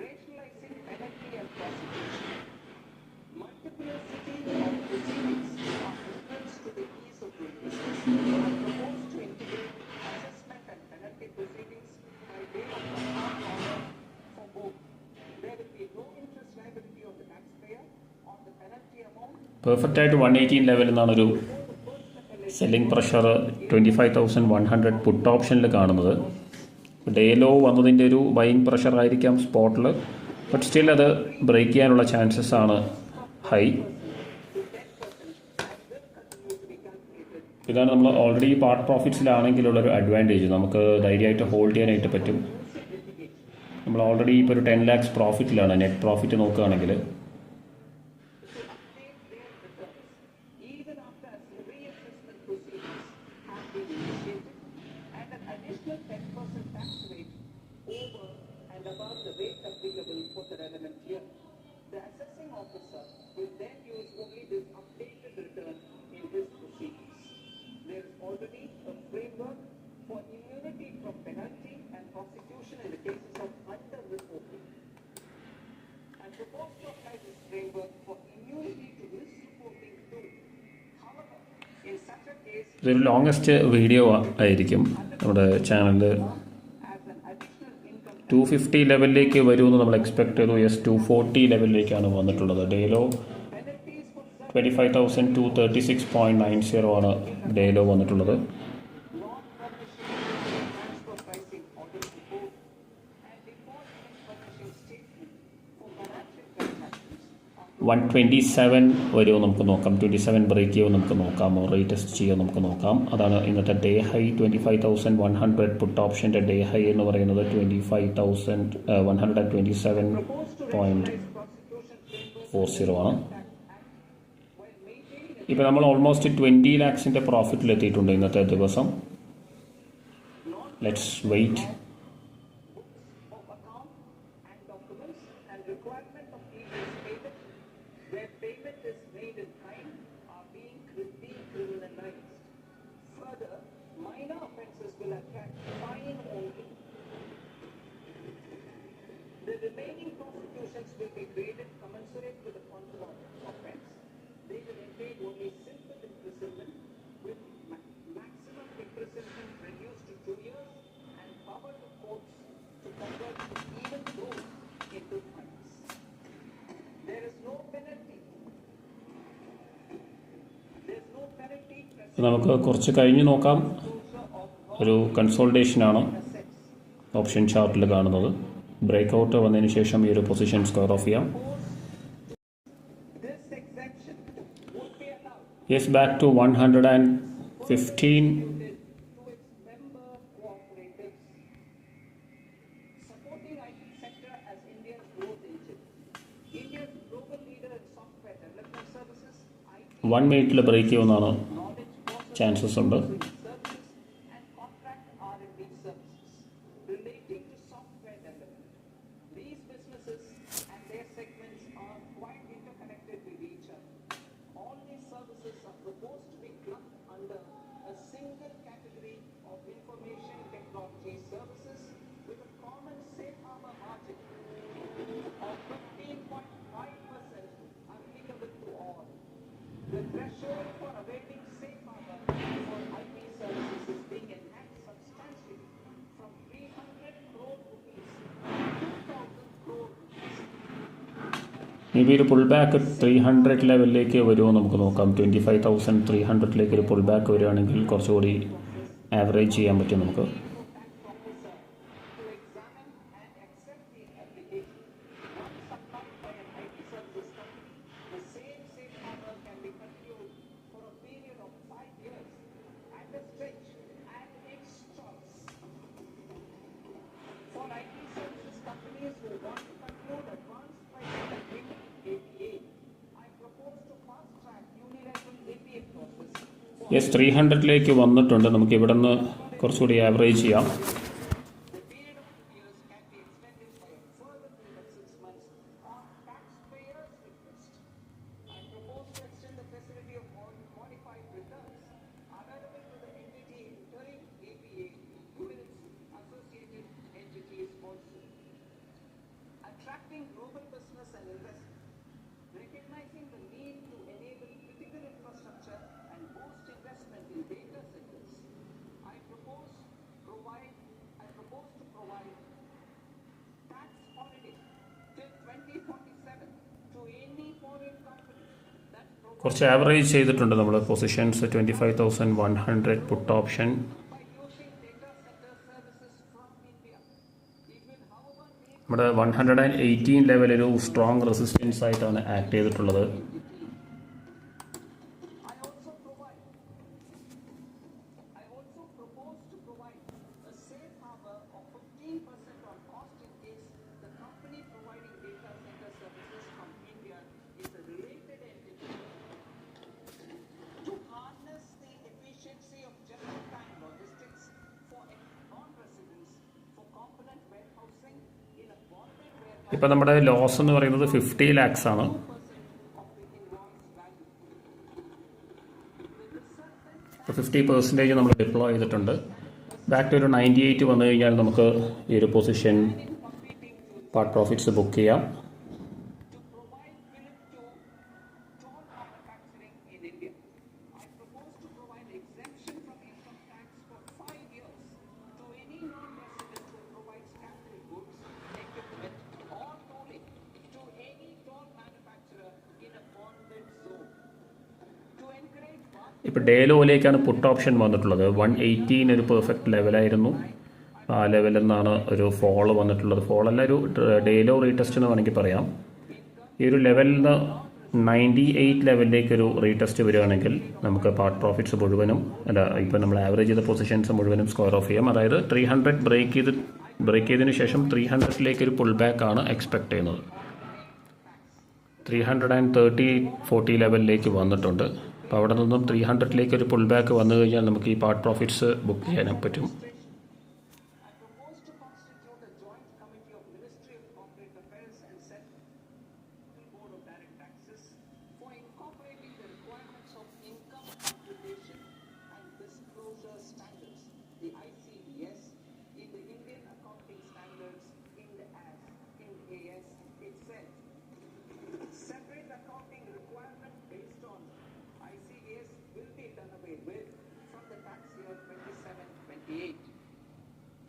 S2: Rationalizing penalty and prosecution. Multiplicity of proceedings are hindrance to the ease of doing business. I propose to integrate assessment and penalty proceedings by way of a hard order for both. There will be no interest liability of the taxpayer on the penalty amount.
S1: Perfect ആയിട്ട് 118 ലെവലിൽ നിന്നാണൊരു selling pressure 25,100 puttu ഓപ്ഷനിൽ കാണുന്നത്. Day law വന്നതിൻ്റെ ഒരു buying pressure ആയിരിക്കാം സ്പോട്ടിൽ. But still അത് break ചെയ്യാനുള്ള ചാൻസസ് ആണ് ഹൈ. ഇതാണ് നമ്മൾ ഓൾറെഡി പാർട്ട് പ്രോഫിറ്റ്സിലാണെങ്കിലുള്ളൊരു അഡ്വാൻറ്റേജ്. നമുക്ക് ധൈര്യമായിട്ട് ഹോൾഡ് ചെയ്യാനായിട്ട് പറ്റും. നമ്മൾ ഓൾറെഡി ഇപ്പോൾ ഒരു 10 lakhs പ്രോഫിറ്റിലാണ്. നെറ്റ് പ്രോഫിറ്റ് നോക്കുകയാണെങ്കിൽ
S2: Even after reassessment proceedings have been initiated and an additional 10% tax rate over and above the rate applicable for the relevant year. The assessing officer will then use only this updated return in his proceedings. There is already a framework for immunity from penalty and prosecution in the cases of under-reporting. I propose to apply this framework for immunity to misreporting too. However, in such a case,
S1: ഇതൊരു longest video ആയിരിക്കും നമ്മുടെ ചാനലിൽ.
S2: as an additional income
S1: 250 ലെവലിലേക്ക് വരുമെന്ന് നമ്മൾ expect ചെയ്തു. Yes, 240 ലെവലിലേക്കാണ് വന്നിട്ടുള്ളത്. Day low
S2: penalties for such
S1: 25,236.90 ആണ് ഡേ ലോ വന്നിട്ടുള്ളത്.
S2: non-transfer pricing audit report and default furnishing statement for financial transactions are
S1: 127 വരുമോ നമുക്ക് നോക്കാം. 27 ബ്രേക്ക് ചെയ്യുമോ നമുക്ക് നോക്കാം. റീടെസ്റ്റ് ചെയ്യുമോ നമുക്ക് നോക്കാം. അതാണ് ഇന്നത്തെ ഡേ ഹൈ. 25,100 പുട്ട് ഓപ്ഷൻ്റെ ഡേ ഹൈ എന്ന് പറയുന്നത് 25,127.40 ആണ്. ഇപ്പോൾ നമ്മൾ ഓൾമോസ്റ്റ് 20 lakhs പ്രോഫിറ്റിലെത്തിയിട്ടുണ്ട് ഇന്നത്തെ ദിവസം. Let's wait.
S2: of account and documents and requirement of previous payment where payment is made in kind are being criminalized. Further, minor offences will attract fine only. The remaining prosecutions will be graded commensurate with the quantum of offence. They will entail only simple imprisonment with maximum imprisonment reduced to 2 years and power to courts to convert to even those in
S1: നമുക്ക് കുറച്ച് കഴിഞ്ഞ് നോക്കാം. ഒരു കൺസോൾട്ടേഷനാണ് option ചാർട്ടിൽ കാണുന്നത്. Break out വന്നതിന് ശേഷം ഈ ഒരു പൊസിഷൻ സ്ക്വയർ ഓഫ് ചെയ്യാം.
S2: This exemption would be allowed
S1: yes, back to 115.
S2: to its member cooperatives, supporting IT sector as India's growth engine. India's global leader in software development services, IT,
S1: 1 മിനിറ്റിൽ break ചെയ്യുമെന്നാണ്
S2: knowledge processing
S1: chances ഉണ്ട്.
S2: services, and contract R&D services relating to software development. These businesses and their segments are quite interconnected with each other. All these services are proposed to be clubbed under a single category of information technology services with a common safe harbor margin of 15.5% applicable to all. The threshold for availing safe harbor for IT services is being enhanced substantially from 300 crore rupees to 2,000 crore rupees.
S1: May be ഒരു pull back 300 ലെവലിലേക്ക് വരുമോ നമുക്ക് നോക്കാം. 25,300 ഒരു pull back വരികയാണെങ്കിൽ കുറച്ചുകൂടി average ചെയ്യാൻ പറ്റും നമുക്ക്.
S2: To examine and accept the application. Once supplied by an IT services company, the same safe harbor can be continued for a period of 5 years at a stretch at its choice. For IT services companies who want to conclude advanced pricing agreement APA, I propose to fast track unilateral APA process for
S1: yes, 300 വന്നിട്ടുണ്ട്. നമുക്ക് ഇവിടെ നിന്ന് കുറച്ചുകൂടി average ചെയ്യാം.
S2: the period of 2 years can be extended by a further period of 6 months on taxpayers' request. I propose to extend the facility of modified returns available to the entity entering APA to its associated entities also. Attracting global business and investment, recognizing the need to enable critical infrastructure and boost investment in data centers. I propose to provide tax holiday till 2047 to any foreign company that provides
S1: കുറച്ച് average ചെയ്തിട്ടുണ്ട് നമ്മൾ positions. 25,100 put option.
S2: by using data center services from India. It will, however, need
S1: നമ്മുടെ 118 ലെവലൊരു strong resistance ആയിട്ടാണ് act ചെയ്തിട്ടുള്ളത്.
S2: I also propose to provide a safe harbor of 15% on cost in case the company providing data center services from India is a related entity. To harness the efficiency of just-in-time logistics for non-residents for component warehousing in a bonded warehouse
S1: ഇപ്പം നമ്മുടെ loss എന്ന് പറയുന്നത് 50 lakhs ആണ്.
S2: of the invoice value.
S1: ഇപ്പോൾ 50% നമ്മൾ deploy ചെയ്തിട്ടുണ്ട്. Back to ഒരു 98 വന്നു കഴിഞ്ഞാൽ നമുക്ക് ഈ ഒരു പൊസിഷൻ പാർട്ട് പ്രോഫിറ്റ്സ് ബുക്ക് ചെയ്യാം.
S2: To provide fillip to toll manufacturing in India. I propose to provide exemption from income tax for 5 years to any non-resident who provides capital goods, equipment or tooling to any toll manufacturer in a bonded zone. To encourage market
S1: ഇപ്പോൾ day ലോയിലേക്കാണ് puttu option വന്നിട്ടുള്ളത്. 118 ഒരു perfect ലെവലായിരുന്നു. ആ ലെവലിൽ നിന്നാണ് ഒരു fall വന്നിട്ടുള്ളത്. ഫോളല്ല, ഒരു day law retest എന്ന് വേണമെങ്കിൽ പറയാം. ഈ ഒരു ലെവലിൽ നിന്ന് 98 ലെവലിലേക്കൊരു റീടെസ്റ്റ് വരികയാണെങ്കിൽ നമുക്ക് പാർട്ട് പ്രോഫിറ്റ്സ് മുഴുവനും ഇപ്പോൾ നമ്മൾ ആവറേജ് ചെയ്ത പൊസിഷൻസ് മുഴുവനും സ്ക്വയർ ഓഫ് ചെയ്യാം. അതായത് 300 ബ്രേക്ക് ചെയ്തതിന് ശേഷം 300 പുൾ ബാക്ക് ആണ് എക്സ്പെക്ട് ചെയ്യുന്നത്. 330-40 ലെവലിലേക്ക് വന്നിട്ടുണ്ട്. അപ്പോൾ അവിടെ നിന്നും 300 ഒരു പുൾ ബാക്ക് വന്നു കഴിഞ്ഞാൽ നമുക്ക് ഈ പാർട്ട് പ്രോഫിറ്റ്സ് ബുക്ക് ചെയ്യാൻ പറ്റും.
S2: I propose to constitute a joint committee of Ministry of Corporate Affairs and Central Board of Direct Taxes for incorporating the requirements of income computation and disclosure standards, the ICDS, in the Indian Accounting Standards Ind AS itself. Separate accounting requirement based on ICDS will be done away with from the tax year 27-28.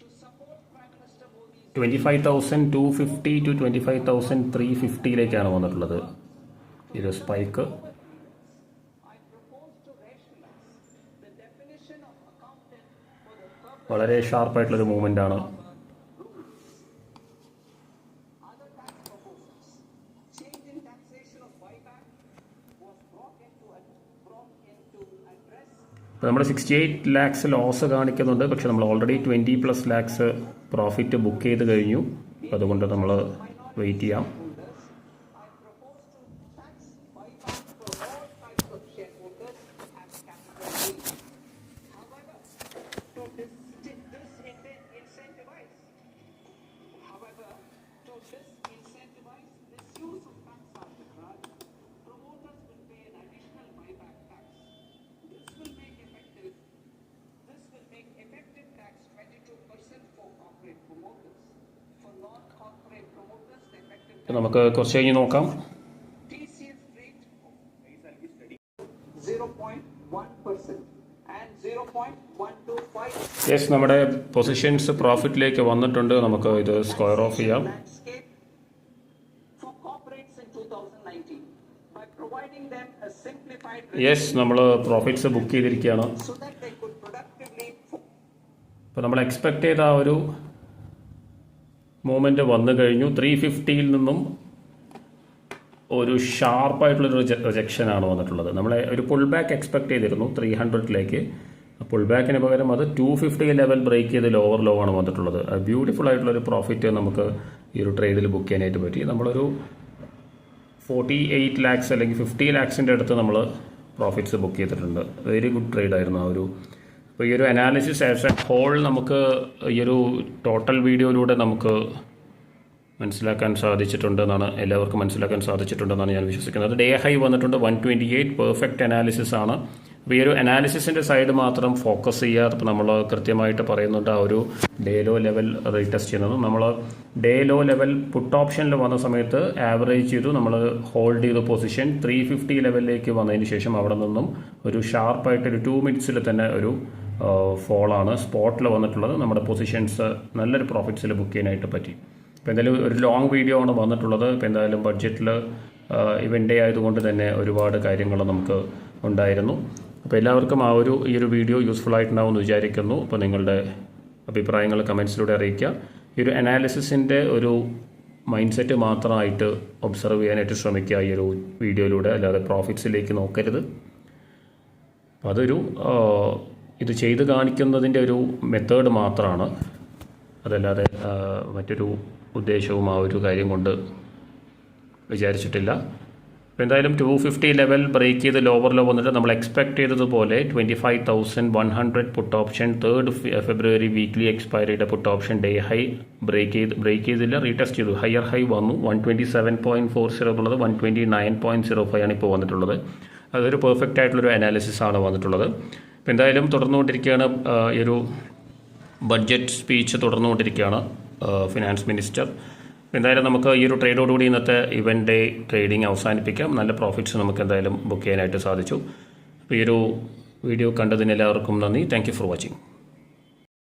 S2: To support Prime Minister Modi's
S1: 25,250 to 25,350 വന്നിട്ടുള്ളത്. ഇത് spike.
S2: I propose to rationalize
S1: വളരെ ഷാർപ്പായിട്ടുള്ളൊരു മൂവ്മെൻ്റാണ്.
S2: Other tax proposals. Change in taxation of buyback was brought into address.
S1: ഇപ്പോൾ നമ്മൾ 68 lakhs loss കാണിക്കുന്നുണ്ട്. പക്ഷേ നമ്മൾ already 20+ lakhs profit book ചെയ്ത് കഴിഞ്ഞു. അപ്പോൾ അതുകൊണ്ട് നമ്മൾ വെയിറ്റ് ചെയ്യാം.
S2: I propose to tax buyback for all types of shareholders as capital gains. However, to disincentivize misuse of tax arbitrage, promoters will pay an additional buyback tax. This will make effective tax 22% for corporate promoters. For non-corporate promoters, the effective tax
S1: നമുക്ക് കുറച്ച് കഴിഞ്ഞ് നോക്കാം.
S2: TCS rate 0.1% and 0.125.
S1: Yes, നമ്മുടെ positions പ്രോഫിറ്റിലേക്ക് വന്നിട്ടുണ്ട്. നമുക്ക് ഇത് square off ചെയ്യാം.
S2: Landscape for corporates in 2019 by providing them a simplified
S1: yes, നമ്മൾ പ്രോഫിറ്റ്സ് ബുക്ക് ചെയ്തിരിക്കുകയാണ്.
S2: so that they could productively
S1: അപ്പോൾ നമ്മൾ എക്സ്പെക്ട് ചെയ്ത ആ ഒരു മൂവ്മെൻറ്റ് വന്നു കഴിഞ്ഞു. 350 നിന്നും ഒരു ഷാർപ്പായിട്ടുള്ളൊരു റിജക്ഷനാണ് വന്നിട്ടുള്ളത്. നമ്മൾ ഒരു പുൾ ബാക്ക് എക്സ്പെക്ട് ചെയ്തിരുന്നു 300 പുൾ ബാക്കിന് പകരം അത് 250 ലെവൽ ബ്രേക്ക് ചെയ്ത് ലോവർ ലോ ആണ് വന്നിട്ടുള്ളത്. ബ്യൂട്ടിഫുൾ ആയിട്ടുള്ളൊരു പ്രോഫിറ്റ് നമുക്ക് ഈ ഒരു ട്രേഡിൽ ബുക്ക് ചെയ്യാനായിട്ട് പറ്റി. നമ്മളൊരു 48 lakhs അല്ലെങ്കിൽ 50 lakhs അടുത്ത് നമ്മൾ പ്രോഫിറ്റ്സ് ബുക്ക് ചെയ്തിട്ടുണ്ട്. വെരി ഗുഡ് ട്രേഡായിരുന്നു ആ ഒരു. അപ്പോൾ ഈ ഒരു അനാലിസിസ് ആസ് എ ഹോൾ നമുക്ക് ഈ ഒരു ടോട്ടൽ വീഡിയോയിലൂടെ നമുക്ക് മനസ്സിലാക്കാൻ സാധിച്ചിട്ടുണ്ടെന്നാണ്, എല്ലാവർക്കും മനസ്സിലാക്കാൻ സാധിച്ചിട്ടുണ്ടെന്നാണ് ഞാൻ വിശ്വസിക്കുന്നത്. ഡേ ഹൈ വന്നിട്ടുണ്ട് 128, പെർഫെക്റ്റ് അനാലിസിസ് ആണ്. അപ്പോൾ ഈ ഒരു അനാലിസിസിൻ്റെ സൈഡ് മാത്രം ഫോക്കസ് ചെയ്യുക. അപ്പോൾ നമ്മൾ കൃത്യമായിട്ട് പറയുന്നുണ്ട് ആ ഒരു ഡേ ലോ ലെവൽ റീടെസ്റ്റ് ചെയ്യുന്നത്. നമ്മൾ ഡേ ലോ ലെവൽ പുട്ട് ഓപ്ഷനിൽ വന്ന സമയത്ത് ആവറേജ് ചെയ്തു, നമ്മൾ ഹോൾഡ് ചെയ്ത പൊസിഷൻ 350 ലെവലിലേക്ക് വന്നതിന് ശേഷം അവിടെ നിന്നും ഒരു ഷാർപ്പായിട്ട് ഒരു 2 minutes തന്നെ ഒരു ഫോളാണ് സ്പോട്ടിൽ വന്നിട്ടുള്ളത്. നമ്മുടെ പൊസിഷൻസ് നല്ലൊരു പ്രോഫിറ്റ്സിൽ ബുക്ക് ചെയ്യാനായിട്ട് പറ്റി. ഇപ്പോൾ എന്തായാലും ഒരു ലോങ് വീഡിയോ ആണ് വന്നിട്ടുള്ളത്. ഇപ്പോൾ എന്തായാലും ബഡ്ജറ്റിൽ ഇവൻ്റ് ഡേ ആയതുകൊണ്ട് തന്നെ ഒരുപാട് കാര്യങ്ങൾ നമുക്ക് ഉണ്ടായിരുന്നു. അപ്പോൾ എല്ലാവർക്കും ഈ ഒരു വീഡിയോ യൂസ്ഫുൾ ആയിട്ടുണ്ടാവുമെന്ന് വിചാരിക്കുന്നു. അപ്പോൾ നിങ്ങളുടെ അഭിപ്രായങ്ങൾ കമൻസിലൂടെ അറിയിക്കുക. ഈ ഒരു അനാലിസിസിൻ്റെ ഒരു മൈൻഡ് സെറ്റ് മാത്രമായിട്ട് ഒബ്സർവ് ചെയ്യാനായിട്ട് ശ്രമിക്കുക ഈ ഒരു വീഡിയോയിലൂടെ, അല്ലാതെ പ്രോഫിറ്റ്സിലേക്ക് നോക്കരുത്. അപ്പോൾ അതൊരു ഇത് ചെയ്ത് കാണിക്കുന്നതിൻ്റെ ഒരു മെത്തേഡ് മാത്രമാണ്, അതല്ലാതെ മറ്റൊരു ഉദ്ദേശവും ആ ഒരു കാര്യം കൊണ്ട് വിചാരിച്ചിട്ടില്ല. അപ്പോൾ എന്തായാലും 250 ലെവൽ ബ്രേക്ക് ചെയ്ത് ലോവർ ലോ വന്നിട്ട് നമ്മൾ എക്സ്പെക്ട് ചെയ്തതുപോലെ 25,100 put option 3rd February weekly എക്സ്പയറിയുടെ put option day high break ചെയ്തില്ല, റീടെസ്റ്റ് ചെയ്തു. ഹയർ ഹൈ വന്നു 127.40 എന്നുള്ളത് 129.05 ആണ് ഇപ്പോൾ വന്നിട്ടുള്ളത്. അതൊരു പെർഫെക്റ്റ് ആയിട്ടുള്ളൊരു അനാലിസിസ് ആണ് വന്നിട്ടുള്ളത്. അപ്പോൾ എന്തായാലും തുടർന്നുകൊണ്ടിരിക്കുകയാണ് ഈ ഒരു ബഡ്ജറ്റ് സ്പീച്ച് തുടർന്നുകൊണ്ടിരിക്കുകയാണ് ഫിനാൻസ് മിനിസ്റ്റർ. എന്തായാലും നമുക്ക് ഈ ഒരു ട്രേഡോടുകൂടി ഇന്നത്തെ ഇവൻ്റ് ഡേ ട്രേഡിംഗ് അവസാനിപ്പിക്കാം. നല്ല പ്രോഫിറ്റ്സ് നമുക്ക് എന്തായാലും ബുക്ക് ചെയ്യാനായിട്ട് സാധിച്ചു. അപ്പോൾ ഈ ഒരു വീഡിയോ കണ്ടതിന് എല്ലാവർക്കും നന്ദി. Thank you for watching.